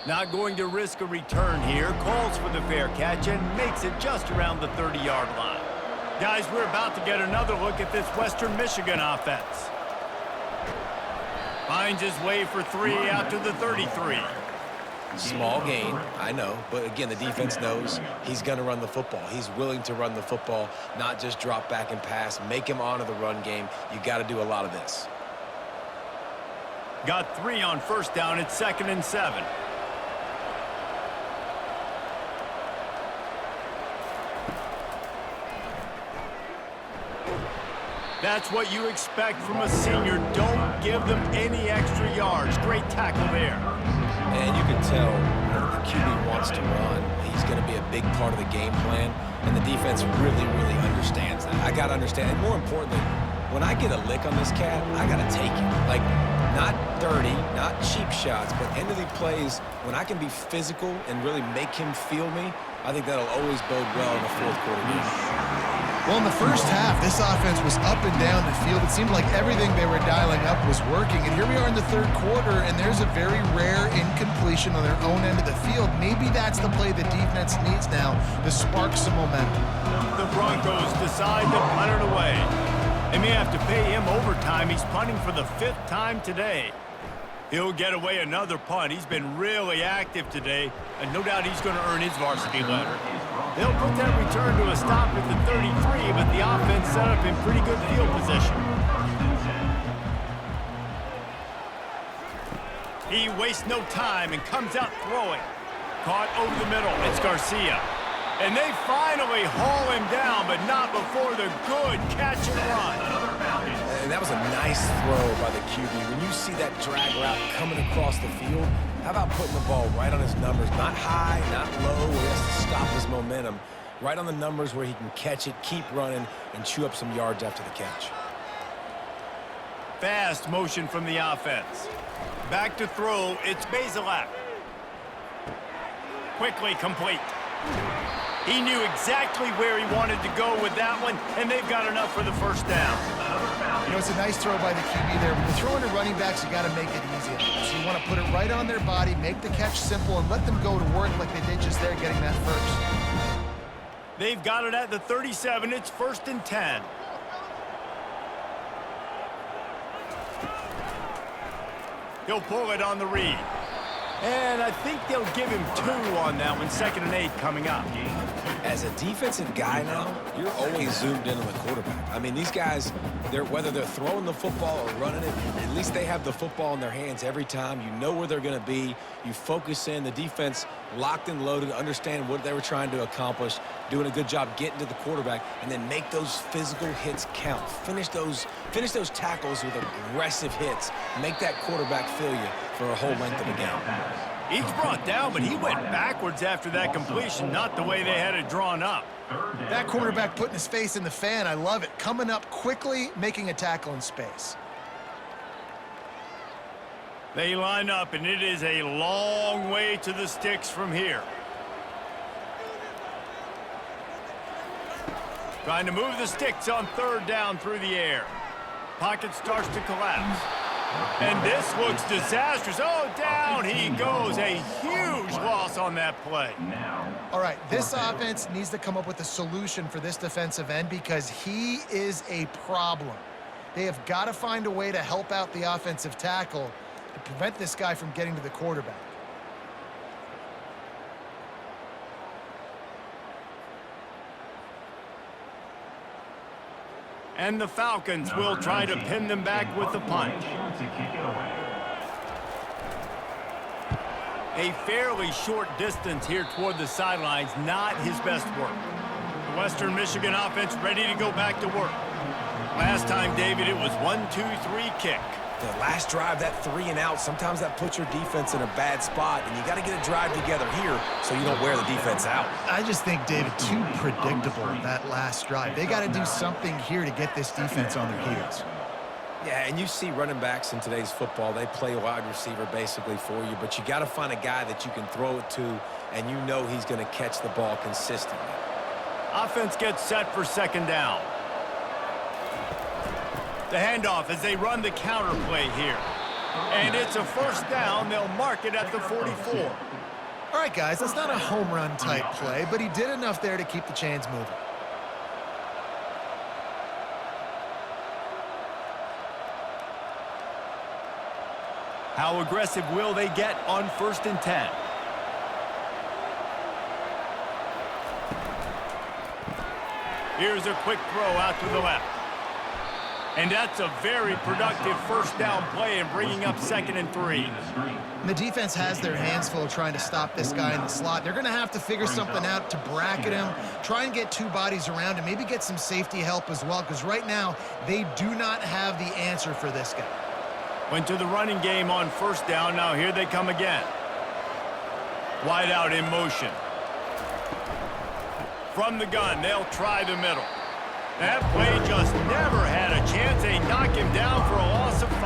Not going to risk a return here. Calls for the fair catch and makes it just around the 30-yard line. Guys, we're about to get another look at this Western Michigan offense. Finds his way for 3 out to the 33. Small gain, I know, but again, the defense knows he's going to run the football. He's willing to run the football, not just drop back and pass, make him honor the run game. You got to do a lot of this. Got 3 on first down. It's 2nd and 7. That's what you expect from a senior. Don't give them any extra yards. Great tackle there. And you can tell the QB wants to run. He's going to be a big part of the game plan, and the defense really, really understands that. I got to understand, and more importantly, when I get a lick on this cat, I got to take it. Like, not dirty, not cheap shots, but end of the plays, when I can be physical and really make him feel me, I think that'll always bode well in the fourth quarter game. Well, in the first half, this offense was up and down the field. It seemed like everything they were dialing up was working. And here we are in the third quarter, and there's a very rare incompletion on their own end of the field. Maybe that's the play the defense needs now to spark some momentum. The Broncos decide to punt it away. They may have to pay him overtime. He's punting for the 5th time today. He'll get away another punt. He's been really active today, and no doubt he's going to earn his varsity letter. They'll put that return to a stop at the 33, but the offense set up in pretty good field position. He wastes no time and comes out throwing. Caught over the middle. It's Garcia. And they finally haul him down, but not before the good catch and run. And that was a nice throw by the QB. When you see that drag route coming across the field, how about putting the ball right on his numbers? Not high, not low, where he has to stop his momentum. Right on the numbers where he can catch it, keep running, and chew up some yards after the catch. Fast motion from the offense. Back to throw, it's Bazelak. Quickly complete. He knew exactly where he wanted to go with that one, and they've got enough for the first down. You know, it's a nice throw by the QB there. When you're throwing to running backs, you got to make it easy. So you want to put it right on their body, make the catch simple, and let them go to work like they did just there getting that first. They've got it at the 37. It's 1st and 10. He'll pull it on the read. And I think they'll give him 2 on that one. 2nd and 8 coming up. As a defensive guy now, you're always zoomed in on the quarterback. I mean, these guys, whether they're throwing the football or running it, at least they have the football in their hands every time. You know where they're going to be. You focus in. The defense locked and loaded, understand what they were trying to accomplish, doing a good job getting to the quarterback, and then make those physical hits count. Finish those tackles with aggressive hits. Make that quarterback feel you for a whole length of the game. He's brought down, but he went backwards after that completion, not the way they had it drawn up. That cornerback putting his face in the fan, I love it. Coming up quickly, making a tackle in space. They line up, and it is a long way to the sticks from here. Trying to move the sticks on 3rd down through the air. Pocket starts to collapse. And this looks disastrous. Oh, down he goes. A huge loss on that play. All right, this offense needs to come up with a solution for this defensive end because he is a problem. They have got to find a way to help out the offensive tackle to prevent this guy from getting to the quarterback. And the Falcons will try to pin them back with the punt. A fairly short distance here toward the sidelines, not his best work. The Western Michigan offense ready to go back to work. Last time, David, it was 1-2-3 kick. The last drive, that 3 and out, sometimes that puts your defense in a bad spot, and you got to get a drive together here so you don't wear the defense out. I just think, David, too predictable that last drive. They got to do something here to get this defense on their heels. Yeah, and you see running backs in today's football, they play wide receiver basically for you, but you got to find a guy that you can throw it to, and you know he's going to catch the ball consistently. Offense gets set for 2nd down. The handoff as they run the counter play here. And it's a 1st down. They'll mark it at the 44. All right, guys, that's not a home run type play, but he did enough there to keep the chains moving. How aggressive will they get on 1st and 10? Here's a quick throw out to the left. And that's a very productive 1st down play and bringing up 2nd and 3. The defense has their hands full trying to stop this guy in the slot. They're going to have to figure something out to bracket him, try and get 2 bodies around him, maybe get some safety help as well, because right now they do not have the answer for this guy. Went to the running game on 1st down. Now here they come again. Wide out in motion. From the gun, they'll try the middle. That play just never had a chance. They knock him down for a loss of 5.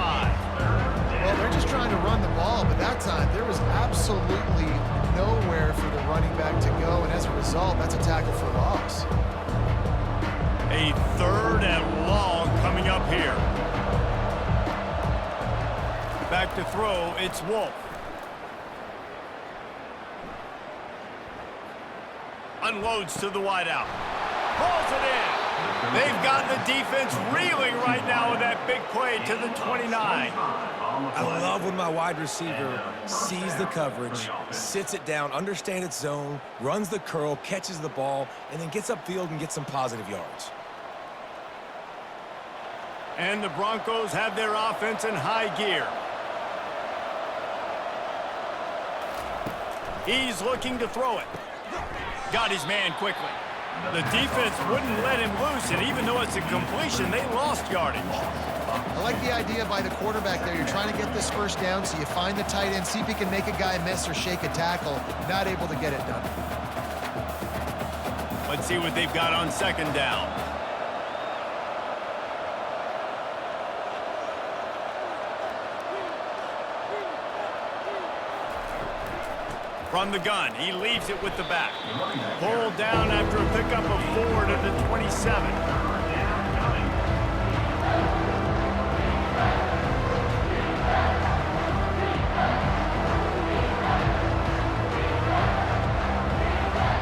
Well, they're just trying to run the ball, but that time there was absolutely nowhere for the running back to go, and as a result, that's a tackle for loss. A 3rd and long coming up here. Back to throw, it's Wolf. Unloads to the wideout. Pulls it in. They've got the defense reeling right now with that big play to the 29. I love when my wide receiver sees the coverage, sits it down, understands its zone, runs the curl, catches the ball, and then gets upfield and gets some positive yards. And the Broncos have their offense in high gear. He's looking to throw it. Got his man quickly. The defense wouldn't let him loose, and even though it's a completion, they lost yardage. I like the idea by the quarterback there. You're trying to get this 1st down, so you find the tight end, see if he can make a guy miss or shake a tackle. Not able to get it done. Let's see what they've got on 2nd down. From the gun, he leaves it with the back. Pulled down after a pickup of 4 to the 27.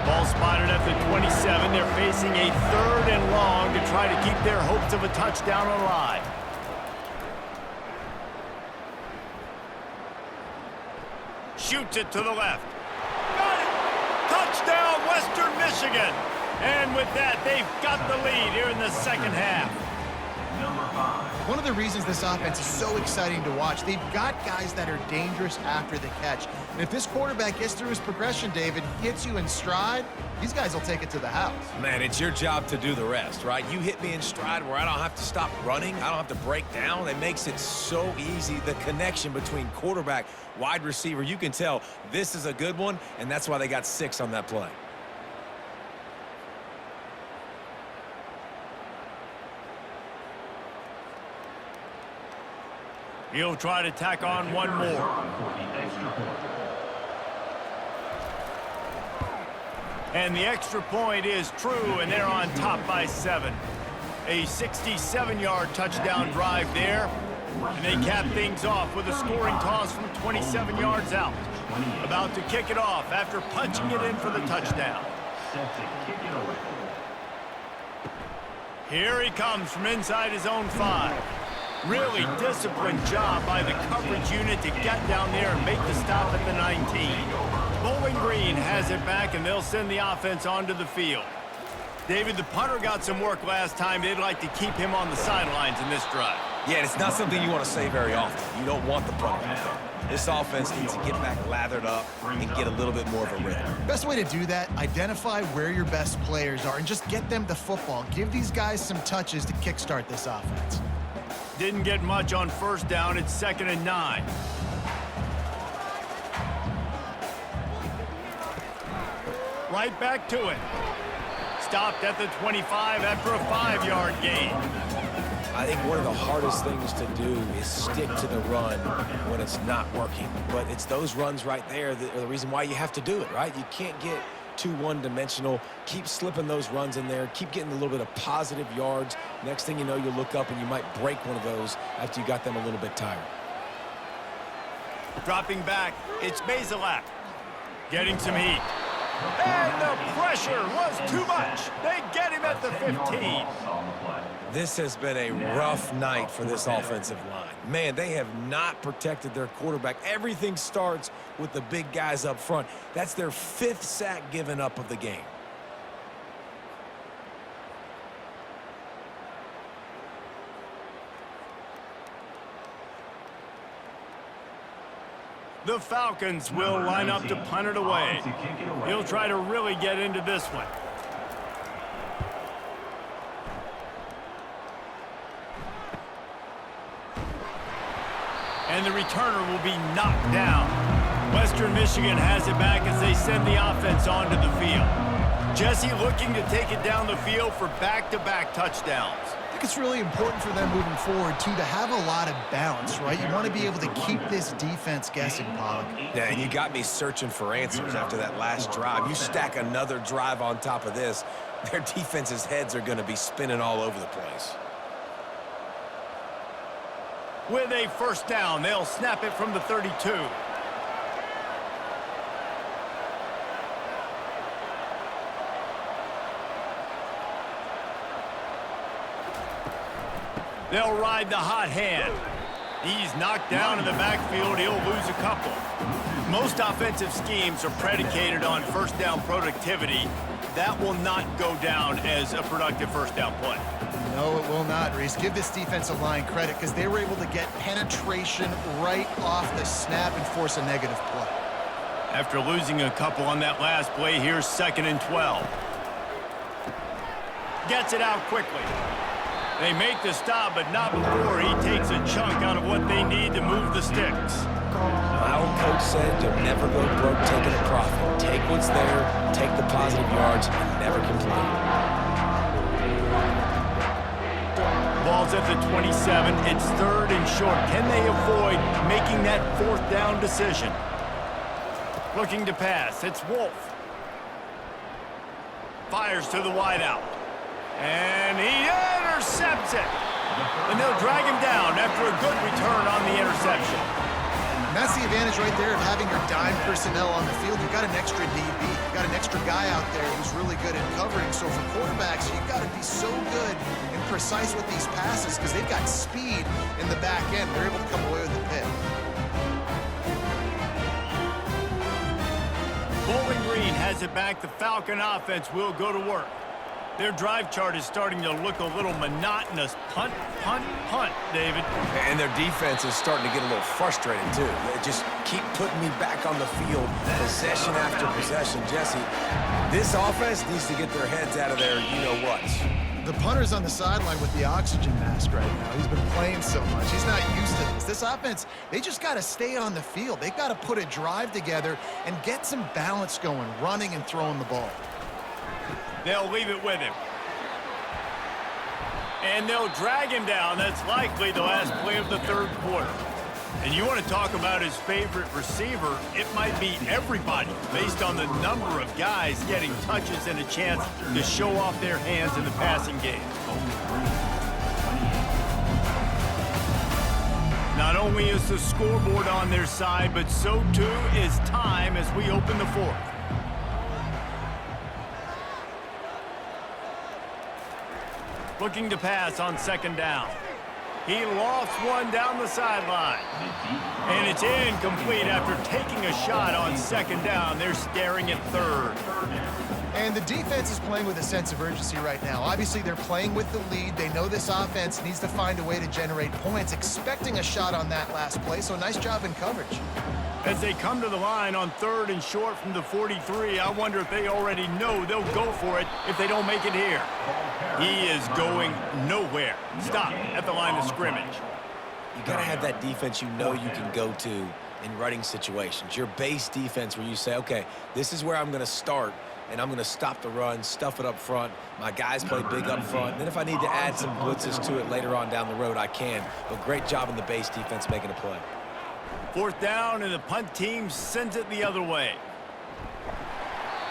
Ball spotted at the 27. They're facing a 3rd and long to try to keep their hopes of a touchdown alive. Shoots it to the left. Got it! Touchdown, Western Michigan! And with that, they've got the lead here in the second half. One of the reasons this offense is so exciting to watch, they've got guys that are dangerous after the catch. And if this quarterback gets through his progression, David, gets you in stride, these guys will take it to the house. Man, it's your job to do the rest, right? You hit me in stride where I don't have to stop running. I don't have to break down. It makes it so easy. The connection between quarterback, wide receiver, you can tell this is a good one, and that's why they got 6 on that play. He'll try to tack on one more. And the extra point is true, and they're on top by 7. A 67-yard touchdown drive there. And they cap things off with a scoring toss from 27 yards out. About to kick it off after punching it in for the touchdown. Here he comes from inside his own 5. Really disciplined job by the coverage unit to get down there and make the stop at the 19. Bowling Green has it back, and they'll send the offense onto the field. David, the punter got some work last time. They'd like to keep him on the sidelines in this drive. Yeah, it's not something you want to say very often. You don't want the punter out there. This offense needs to get back lathered up and get a little bit more of a rhythm. Best way to do that, identify where your best players are and just get them the football. Give these guys some touches to kickstart this offense. Didn't get much on first down. It's 2nd and 9. Right back to it. Stopped at the 25 after a 5-yard gain. I think one of the hardest things to do is stick to the run when it's not working. But it's those runs right there that are the reason why you have to do it, right? You can't get too one-dimensional. Keep slipping those runs in there. Keep getting a little bit of positive yards. Next thing you know, you look up and you might break one of those after you got them a little bit tired. Dropping back, it's Bazelak. Getting some heat. And the pressure was too much. They get him at the 15. This has been a rough night for this offensive line. Man, they have not protected their quarterback. Everything starts with the big guys up front. That's their 5th sack given up of the game. The Falcons will line up to punt it away. He'll try to really get into this one. And the returner will be knocked down. Western Michigan has it back as they send the offense onto the field. Jesse looking to take it down the field for back-to-back touchdowns. I think it's really important for them moving forward, too, to have a lot of balance, right? You want to be able to keep this defense guessing, Pollock. Yeah, and you got me searching for answers after that last drive. You stack another drive on top of this, their defense's heads are going to be spinning all over the place. With a first down, they'll snap it from the 32. They'll ride the hot hand. He's knocked down in the backfield. He'll lose a couple. Most offensive schemes are predicated on first down productivity. That will not go down as a productive first down play. No, it will not, Reese. Give this defensive line credit because they were able to get penetration right off the snap and force a negative play. After losing a couple on that last play, here's 2nd and 12. Gets it out quickly. They make the stop, but not before he takes a chunk out of what they need to move the sticks. My old coach said you'll never go broke taking a profit. Take what's there, take the positive yards, and never complain. Ball's at the 27. It's 3rd and short. Can they avoid making that 4th down decision? Looking to pass. It's Wolf. Fires to the wideout. And he intercepts it. And they'll drag him down after a good return on the interception. And that's the advantage right there of having your dime personnel on the field. You've got an extra DB. You've got an extra guy out there who's really good at covering. So for quarterbacks, you've got to be so good and precise with these passes because they've got speed in the back end. They're able to come away with the pick. Bowling Green has it back. The Falcon offense will go to work. Their drive chart is starting to look a little monotonous. Punt, punt, punt, David. And their defense is starting to get a little frustrated, too. They just keep putting me back on the field, possession after possession. Jesse, this offense needs to get their heads out of their you-know-whats. The punter's on the sideline with the oxygen mask right now. He's been playing so much. He's not used to this. This offense, they just got to stay on the field. They've got to put a drive together and get some balance going, running and throwing the ball. They'll leave it with him. And they'll drag him down. That's likely the last play of the third quarter. And you want to talk about his favorite receiver, it might be everybody based on the number of guys getting touches and a chance to show off their hands in the passing game. Not only is the scoreboard on their side, but so too is time as we open the fourth. Looking to pass on second down. He lofts one down the sideline. And it's incomplete after taking a shot on second down. They're staring at third. And the defense is playing with a sense of urgency right now. Obviously, they're playing with the lead. They know this offense needs to find a way to generate points, expecting a shot on that last play, so nice job in coverage. As they come to the line on third and short from the 43, I wonder if they already know they'll go for it if they don't make it here. He is going nowhere. Stop at the line of scrimmage. You got to have that defense you know you can go to in running situations. Your base defense where you say, okay, this is where I'm going to start, and I'm going to stop the run, stuff it up front. My guys play big up front. Then if I need to add some blitzes to it later on down the road, I can. But great job in the base defense making a play. Fourth down, and the punt team sends it the other way.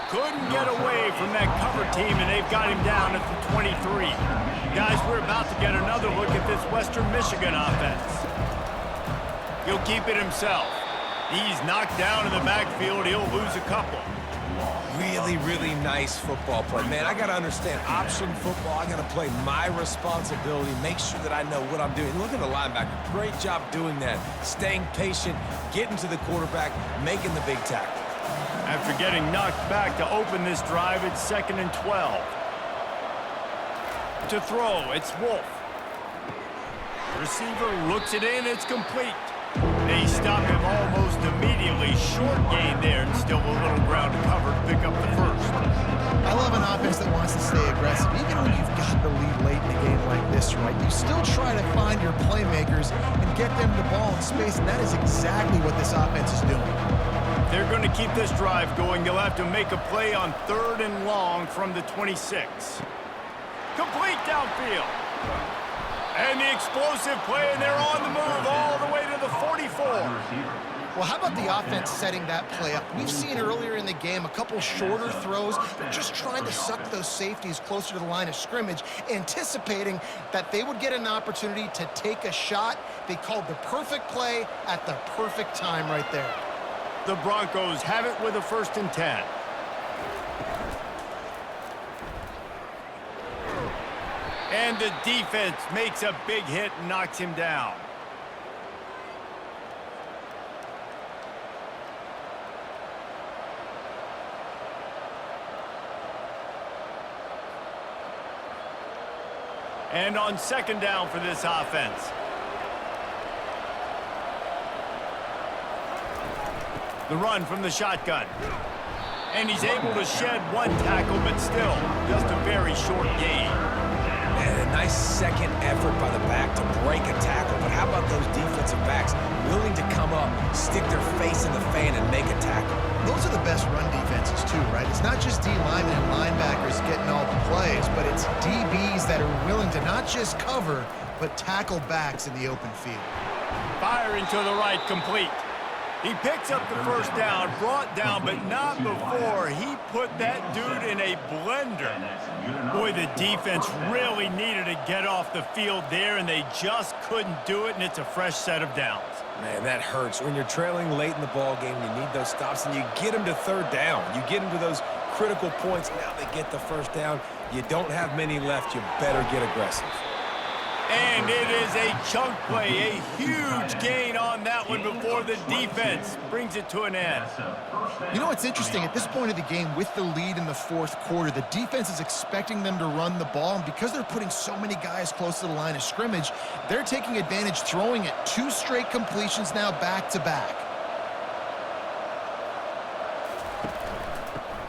Couldn't get away from that cover team, and they've got him down at the 23. Guys, we're about to get another look at this Western Michigan offense. He'll keep it himself. He's knocked down in the backfield. He'll lose a couple. Really, really nice football play. Man, I got to understand option football. I got to play my responsibility, make sure that I know what I'm doing. Look at the linebacker. Great job doing that. Staying patient, getting to the quarterback, making the big tackle. After getting knocked back to open this drive, it's 2nd and 12. To throw, it's Wolf. Receiver looks it in, it's complete. They stop him almost immediately. Short gain there, and still a little ground to cover to pick up the first. I love an offense that wants to stay aggressive. Even when you've got the lead late in a game like this, right, you still try to find your playmakers and get them the ball in space, and that is exactly what this offense is doing. They're going to keep this drive going. They'll have to make a play on 3rd and long from the 26. Complete downfield. And the explosive play, and they're on the move all the way to the 44. Well, how about the offense setting that play up? We've seen earlier in the game a couple shorter throws. They're just trying to suck those safeties closer to the line of scrimmage, anticipating that they would get an opportunity to take a shot. They called the perfect play at the perfect time right there. The Broncos have it with a 1st and 10. And the defense makes a big hit and knocks him down. And on 2nd down for this offense. The run from the shotgun. And he's able to shed one tackle, but still just a very short gain. And a nice second effort by the back to break a tackle. But how about those defensive backs willing to come up, stick their face in the fan, and make a tackle? Those are the best run defenses too, right? It's not just D linemen and linebackers getting all the plays, but it's DBs that are willing to not just cover, but tackle backs in the open field. Firing to the right, complete. He picks up the first down, brought down, but not before he put that dude in a blender. Boy, the defense really needed to get off the field there, and they just couldn't do it, and it's a fresh set of downs. Man, that hurts. When you're trailing late in the ball game, you need those stops, and you get them to third down. You get them to those critical points. Now they get the first down. You don't have many left. You better get aggressive. And it is a chunk play, a huge gain on that one before the defense brings it to an end. You know what's interesting? At this point of the game, with the lead in the fourth quarter, the defense is expecting them to run the ball, and because they're putting so many guys close to the line of scrimmage, they're taking advantage, throwing it 2 straight completions now back-to-back.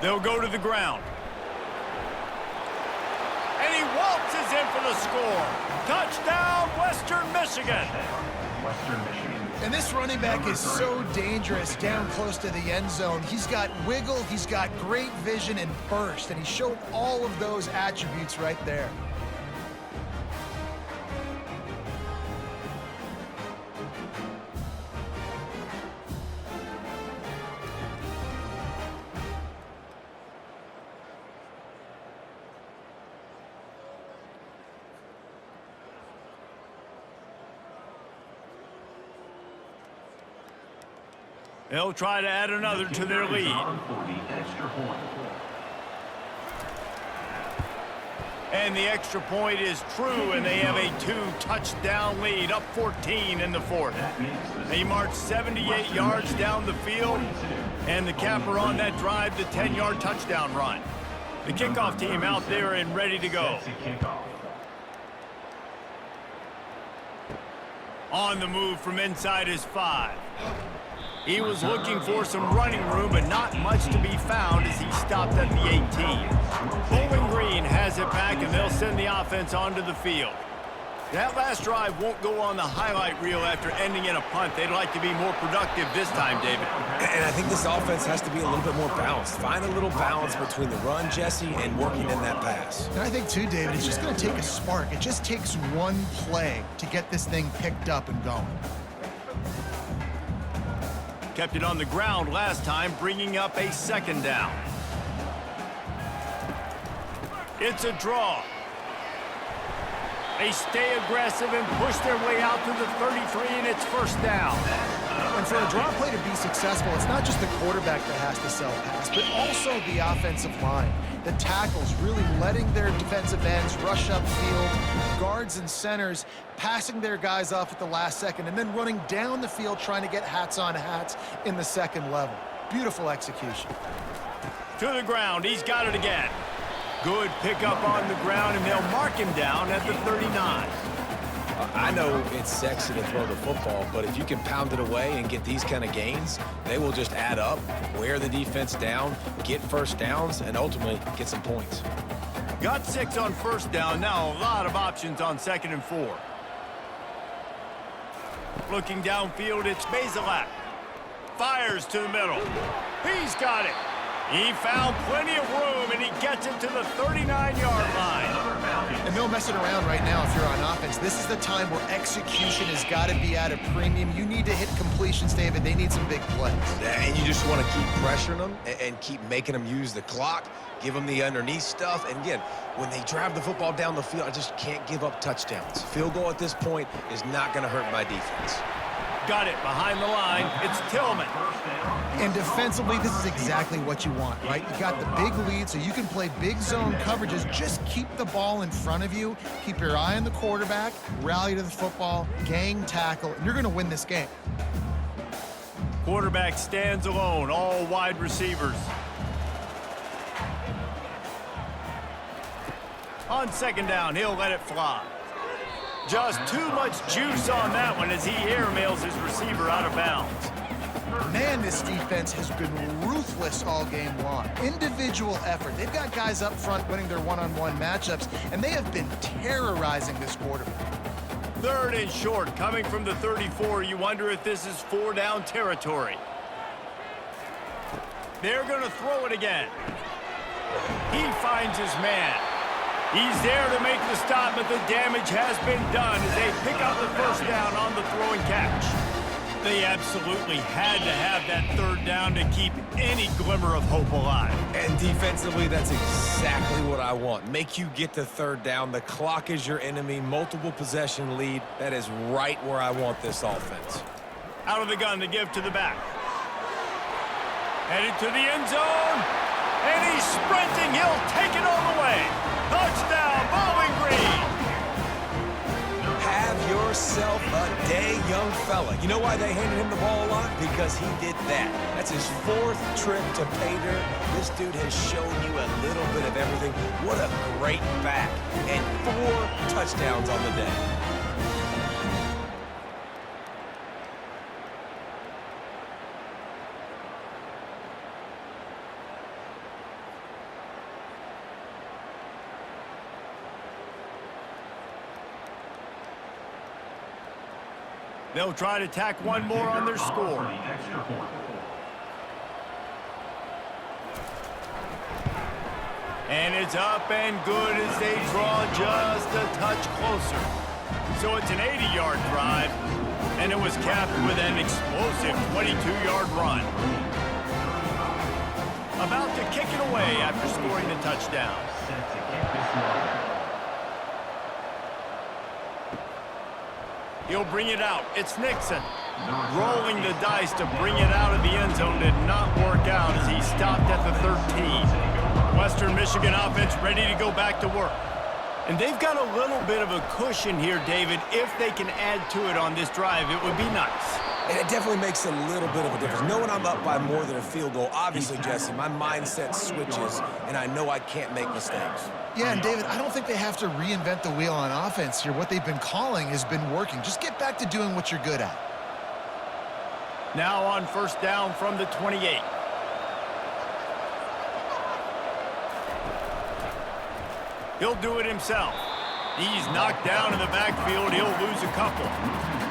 They'll go to the ground. And he waltzes in for the score. Touchdown, Western Michigan. And this running back is so dangerous down close to the end zone. He's got wiggle, he's got great vision and burst, and he showed all of those attributes right there. They'll try to add another to their lead. And the extra point is true, and they have a 2-touchdown lead, up 14 in the fourth. They march 78 yards down the field, and the capper on that drive, the 10-yard touchdown run. The kickoff team out there and ready to go. On the move from inside his 5. He was looking for some running room, but not much to be found as he stopped at the 18. Bowling Green has it back, and they'll send the offense onto the field. That last drive won't go on the highlight reel after ending in a punt. They'd like to be more productive this time, David. And I think this offense has to be a little bit more balanced. Find a little balance between the run, Jesse, and working in that pass. And I think, too, David, it's just going to take a spark. It just takes one play to get this thing picked up and going. Kept it on the ground last time, bringing up a second down. It's a draw. They stay aggressive and push their way out to the 33, and it's first down. And for a draw play to be successful, it's not just the quarterback that has to sell pass, but also the offensive line. The tackles really letting their defensive ends rush upfield, guards and centers passing their guys off at the last second, and then running down the field trying to get hats on hats in the second level. Beautiful execution. To the ground, he's got it again. Good pickup on the ground, and they'll mark him down at the 39. I know it's sexy to throw the football, but if you can pound it away and get these kind of gains, they will just add up, wear the defense down, get first downs, and ultimately get some points. Got 6 on first down. Now a lot of options on 2nd and 4. Looking downfield, it's Bazelak. Fires to the middle. He's got it. He found plenty of room, and he gets it to the 39-yard line. And no messing around right now if you're on offense. This is the time where execution has got to be at a premium. You need to hit completions, David. They need some big plays. Yeah, and you just want to keep pressuring them and keep making them use the clock, give them the underneath stuff. And again, when they drive the football down the field, I just can't give up touchdowns. Field goal at this point is not going to hurt my defense. Got it behind the line. It's Tillman. And defensively, this is exactly what you want, right? You got the big lead, so you can play big zone coverages. Just keep the ball in front of you. Keep your eye on the quarterback. Rally to the football. Gang tackle. And you're going to win this game. Quarterback stands alone. All wide receivers. On 2nd down, he'll let it fly. Just too much juice on that one as he airmails his receiver out of bounds. Man, this defense has been ruthless all game long. Individual effort. They've got guys up front winning their one-on-one matchups, and they have been terrorizing this quarterback. 3rd and short, coming from the 34. You wonder if this is 4-down territory. They're going to throw it again. He finds his man. He's there to make the stop, but the damage has been done as they pick up the first down on the throw and catch. They absolutely had to have that third down to keep any glimmer of hope alive. And defensively, that's exactly what I want. Make you get to third down. The clock is your enemy. Multiple possession lead. That is right where I want this offense. Out of the gun to give to the back. Headed to the end zone. And he's sprinting. He'll take it all the way. Touchdown, Bowling Green. Have yourself a day, young fella. You know why they handed him the ball a lot? Because he did that. That's his 4th trip to pay dirt. This dude has shown you a little bit of everything. What a great back. And 4 touchdowns on the day. They'll try to tack one more on their score. And it's up and good as they draw just a touch closer. So it's an 80-yard drive, and it was capped with an explosive 22-yard run. About to kick it away after scoring the touchdown. He'll bring it out. It's Nixon. Rolling the dice to bring it out of the end zone did not work out as he stopped at the 13. Western Michigan offense ready to go back to work. And they've got a little bit of a cushion here, David. If they can add to it on this drive, it would be nice. And it definitely makes a little bit of a difference. Knowing I'm up by more than a field goal, obviously, Jesse, my mindset switches, and I know I can't make mistakes. Yeah, and David, I don't think they have to reinvent the wheel on offense here. What they've been calling has been working. Just get back to doing what you're good at. Now on first down from the 28. He'll do it himself. He's knocked down in the backfield. He'll lose a couple.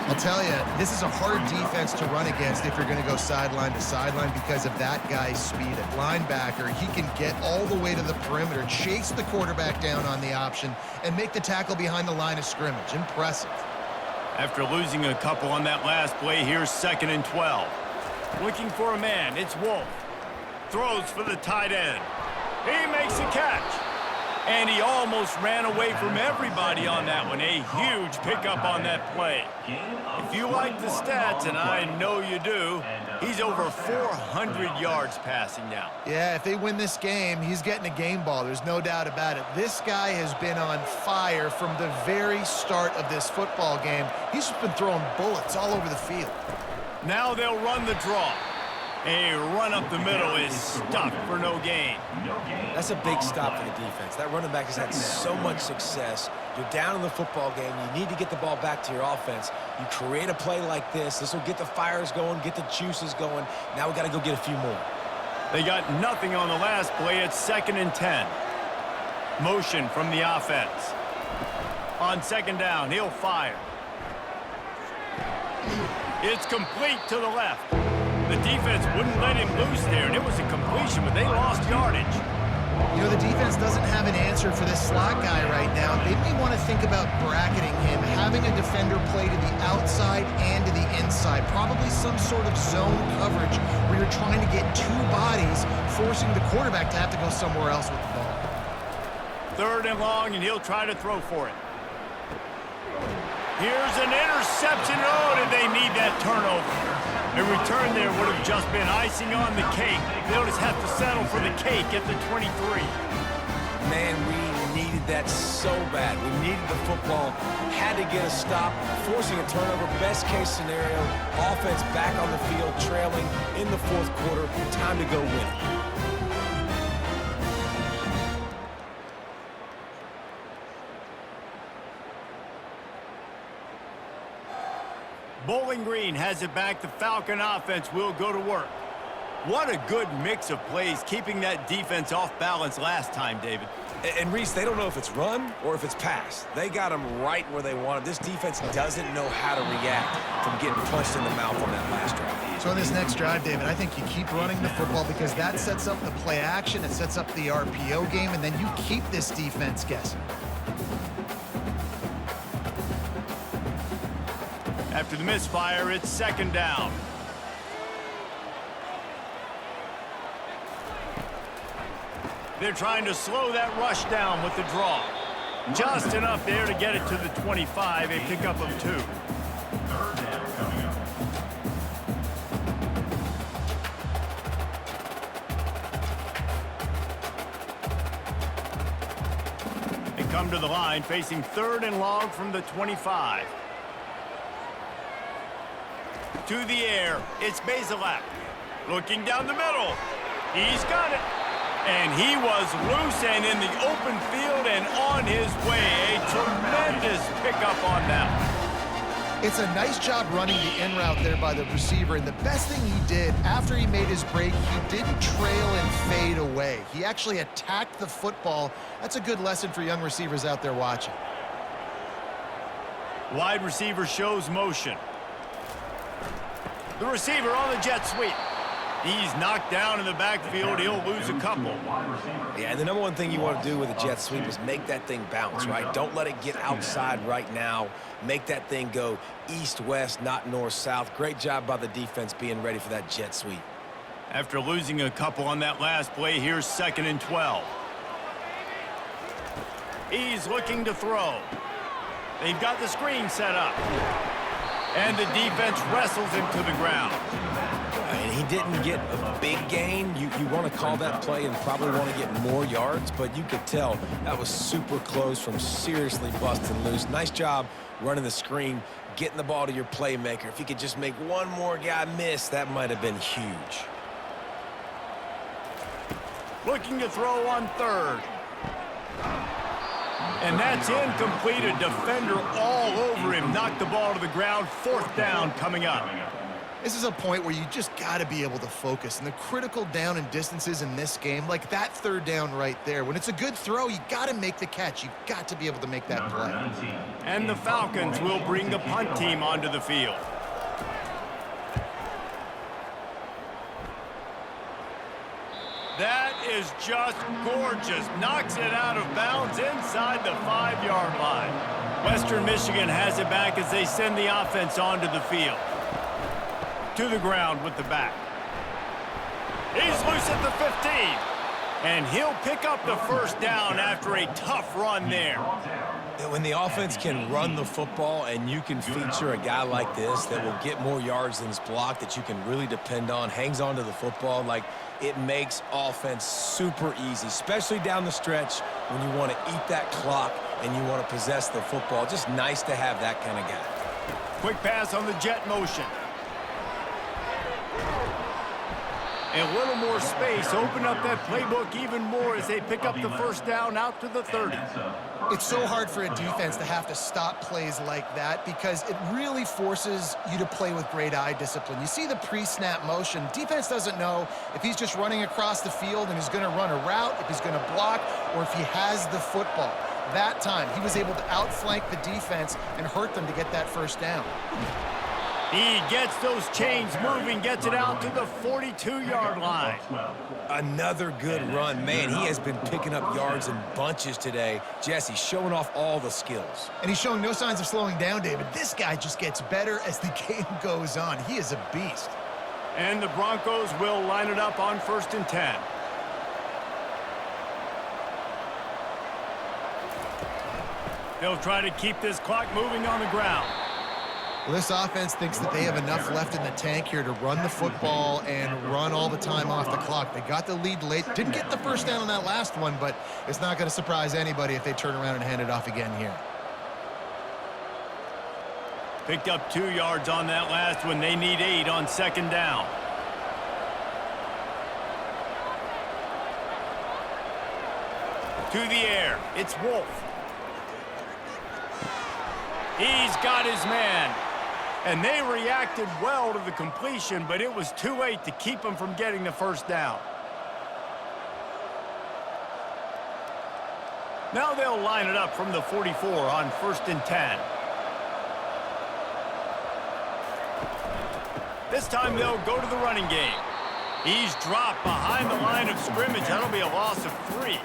I'll tell you, this is a hard defense to run against if you're going to go sideline to sideline because of that guy's speed. At linebacker, he can get all the way to the perimeter, chase the quarterback down on the option, and make the tackle behind the line of scrimmage. Impressive. After losing a couple on that last play, here's 2nd and 12. Looking for a man, it's Wolf. Throws for the tight end. He makes a catch. And he almost ran away from everybody on that one. A huge pickup on that play. If you like the stats, and I know you do, he's over 400 yards passing now. Yeah, if they win this game, he's getting a game ball. There's no doubt about it. This guy has been on fire from the very start of this football game. He's just been throwing bullets all over the field. Now they'll run the draw. A run up the middle is stuffed for no gain. That's a big stop for the defense. That running back has had so much success. You're down in the football game. You need to get the ball back to your offense. You create a play like this. This will get the fires going, get the juices going. Now we got to go get a few more. They got nothing on the last play. It's 2nd and 10. Motion from the offense. On 2nd down, he'll fire. It's complete to the left. The defense wouldn't let him loose there, and it was a completion, but they lost yardage. You know, the defense doesn't have an answer for this slot guy right now. They may want to think about bracketing him, having a defender play to the outside and to the inside. Probably some sort of zone coverage where you're trying to get 2 bodies, forcing the quarterback to have to go somewhere else with the ball. 3rd and long, and he'll try to throw for it. Here's an interception. Oh, did they need that turnover? A return there would have just been icing on the cake. They'll just have to settle for the cake at the 23. Man, we needed that so bad. We needed the football, had to get a stop, forcing a turnover. Best case scenario, offense back on the field, trailing in the 4th quarter. Time to go win it. Bowling Green has it back. The Falcon offense will go to work. What a good mix of plays, keeping that defense off balance last time, David. And Reese, they don't know if it's run or if it's pass. They got them right where they want it. This defense doesn't know how to react from getting punched in the mouth on that last drive. So on this next drive, David, I think you keep running the football because that sets up the play action, it sets up the RPO game, and then you keep this defense guessing. After the misfire, it's second down. They're trying to slow that rush down with the draw. Just enough there to get it to the 25, a pickup of 2. Third down coming up. They come to the line facing third and long from the 25. To the air, it's Bazelak. Looking down the middle. He's got it. And he was loose and in the open field and on his way. A tremendous pickup on that. It's a nice job running the in route there by the receiver, and the best thing he did after he made his break, he didn't trail and fade away. He actually attacked the football. That's a good lesson for young receivers out there watching. Wide receiver shows motion. The receiver on the jet sweep. He's knocked down in the backfield. He'll lose a couple. Yeah, and the number one thing you want to do with a jet sweep is make that thing bounce, right? Don't let it get outside right now. Make that thing go east-west, not north-south. Great job by the defense being ready for that jet sweep. After losing a couple on that last play, here's 2nd and 12. He's looking to throw. They've got the screen set up. And the defense wrestles him to the ground. And he didn't get a big gain. You want to call that play and probably want to get more yards, but you could tell that was super close from seriously busting loose. Nice job running the screen, getting the ball to your playmaker. If he could just make one more guy miss, that might have been huge. Looking to throw on third. And that's incomplete. A defender all over him. Knocked the ball to the ground. 4th down coming up. This is a point where you just got to be able to focus. And the critical down and distances in this game, like that 3rd down right there, when it's a good throw, you got to make the catch. You've got to be able to make that play. And the Falcons will bring the punt team onto the field. That is just gorgeous. Knocks it out of bounds inside the 5-yard line. Western Michigan has it back as they send the offense onto the field. To the ground with the back. He's loose at the 15. And he'll pick up the 1st down after a tough run there. When the offense can run the football and you can feature a guy like this that will get more yards than his block, that you can really depend on, hangs on to the football, like it makes offense super easy, especially down the stretch when you want to eat that clock and you want to possess the football. Just nice to have that kind of guy. Quick pass on the jet motion. And a little more space. Open up that playbook even more as they pick up the 1st down out to the 30. It's so hard for a defense to have to stop plays like that because it really forces you to play with great eye discipline. You see the pre-snap motion. Defense doesn't know if he's just running across the field and he's going to run a route, if he's going to block, or if he has the football. That time, he was able to outflank the defense and hurt them to get that 1st down. He gets those chains moving, gets it out to the 42-yard line. Another good run. Man, he has been picking up yards in bunches today. Jesse showing off all the skills. And he's showing no signs of slowing down, David. This guy just gets better as the game goes on. He is a beast. And the Broncos will line it up on 1st and 10. They'll try to keep this clock moving on the ground. Well, this offense thinks that they have enough left in the tank here to run the football and run all the time off the clock. They got the lead late. Didn't get the 1st down on that last one, but it's not going to surprise anybody if they turn around and hand it off again here. Picked up 2 yards on that last one. They need 8 on 2nd down. To the air. It's Wolf. He's got his man. And they reacted well to the completion, but it was too late to keep them from getting the 1st down. Now they'll line it up from the 44 on 1st and 10. This time they'll go to the running game. He's dropped behind the line of scrimmage. That'll be a loss of 3.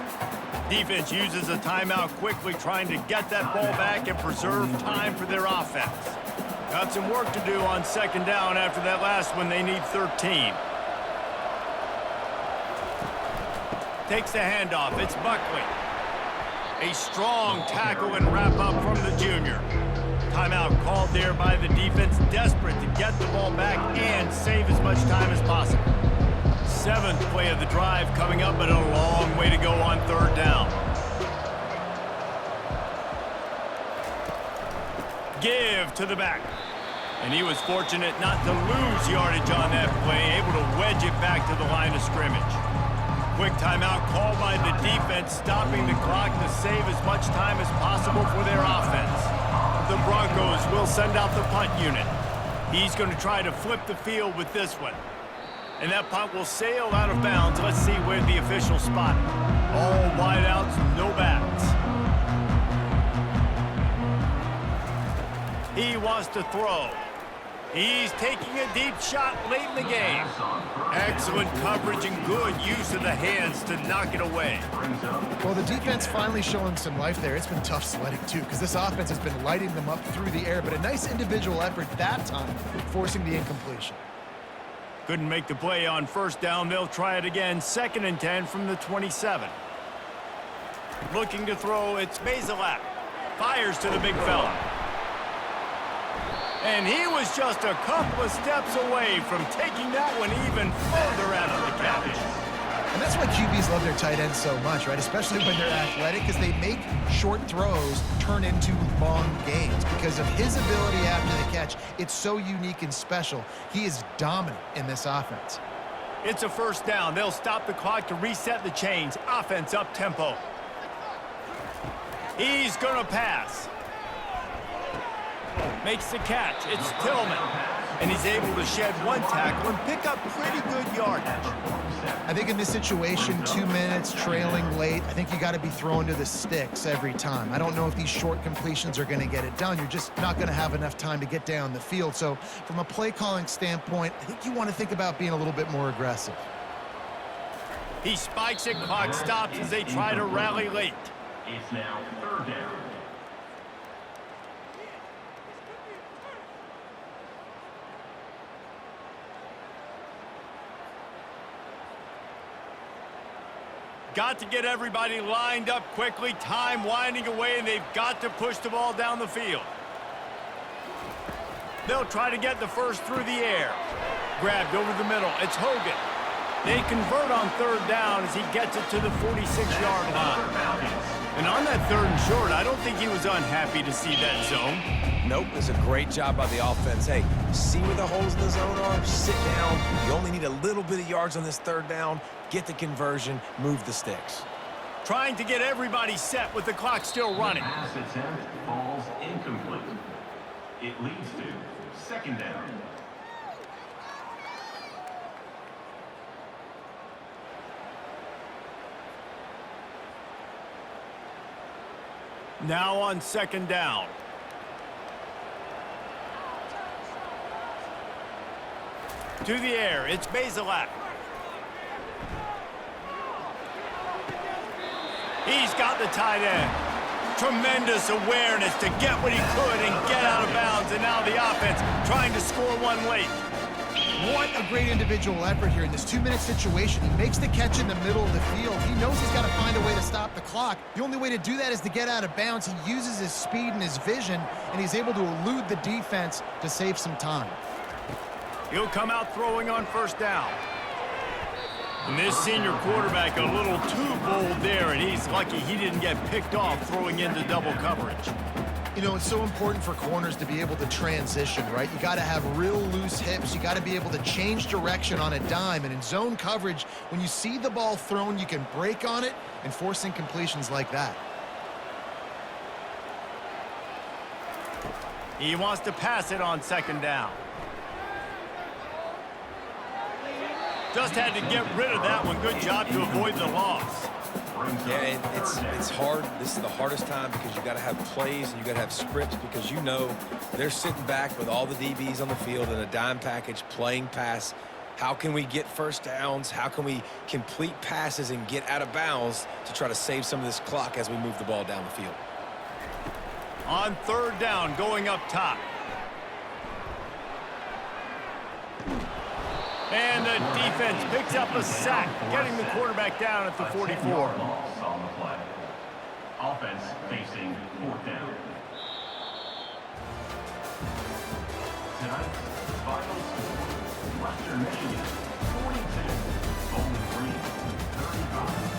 Defense uses a timeout quickly, trying to get that ball back and preserve time for their offense. Got some work to do on second down after that last one. They need 13. Takes the handoff. It's Buckley. A strong tackle and wrap up from the junior. Timeout called there by the defense, desperate to get the ball back and save as much time as possible. 7th play of the drive coming up, but a long way to go on third down. Give to the back. And he was fortunate not to lose yardage on that play, able to wedge it back to the line of scrimmage. Quick timeout called by the defense, stopping the clock to save as much time as possible for their offense. The Broncos will send out the punt unit. He's going to try to flip the field with this one. And that punt will sail out of bounds. Let's see where the official spot it. All wideouts, no bats. He wants to throw. He's taking a deep shot late in the game. Excellent coverage and good use of the hands to knock it away. Well, the defense finally showing some life there. It's been tough sledding, too, because this offense has been lighting them up through the air, but a nice individual effort that time, forcing the incompletion. Couldn't make the play on first down. They'll try it again. 2nd and 10 from the 27. Looking to throw, it's Bazelak. Fires to the big fella. And he was just a couple of steps away from taking that one even further out of the catch. And that's why QBs love their tight ends so much, right? Especially when they're athletic, because they make short throws turn into long gains. Because of his ability after the catch, it's so unique and special. He is dominant in this offense. It's a first down. They'll stop the clock to reset the chains. Offense up tempo. He's going to pass. Makes the catch. It's Tillman. And he's able to shed one tackle and pick up pretty good yardage. I think in this situation, 2 minutes, trailing late, I think you got to be throwing to the sticks every time. I don't know if these short completions are going to get it done. You're just not going to have enough time to get down the field. So from a play calling standpoint, I think you want to think about being a little bit more aggressive. He spikes it. Clock stops as they try to rally late. It's now 3rd down. Got to get everybody lined up quickly. Time winding away, and they've got to push the ball down the field. They'll try to get the first through the air. Grabbed over the middle. It's Hogan. They convert on third down as he gets it to the 46-yard line. And on that 3rd and short, I don't think he was unhappy to see that zone. Nope, it's a great job by the offense. Hey, see where the holes in the zone are? Sit down. You only need a little bit of yards on this 3rd down. Get the conversion, move the sticks. Trying to get everybody set with the clock still running. The pass attempt falls incomplete. It leads to 2nd down. Now on 2nd down. To the air, it's Bazelak. He's got the tight end. Tremendous awareness to get what he could and get out of bounds, and now the offense trying to score one late. What a great individual effort here in this 2-minute situation. He makes the catch in the middle of the field. He knows he's got to find a way to stop the clock. The only way to do that is to get out of bounds. He uses his speed and his vision, and he's able to elude the defense to save some time. He'll come out throwing on first down. And this senior quarterback a little too bold there, and he's lucky he didn't get picked off throwing into double coverage. You know, it's so important for corners to be able to transition, right? You got to have real loose hips. You got to be able to change direction on a dime. And in zone coverage, when you see the ball thrown, you can break on it and force incompletions like that. He wants to pass it on 2nd down. Just had to get rid of that one. Good job to avoid the loss. Yeah, it's hard. This is the hardest time because you got to have plays and you got to have scripts because you know they're sitting back with all the DBs on the field in a dime package playing pass. How can we get first downs? How can we complete passes and get out of bounds to try to save some of this clock as we move the ball down the field? On 3rd down, going up top. And the defense picks up a sack, getting the quarterback down at the 44. Loss on the play. Offense facing fourth down. Tonight's final score, Western Michigan 42, Bowling Green 35.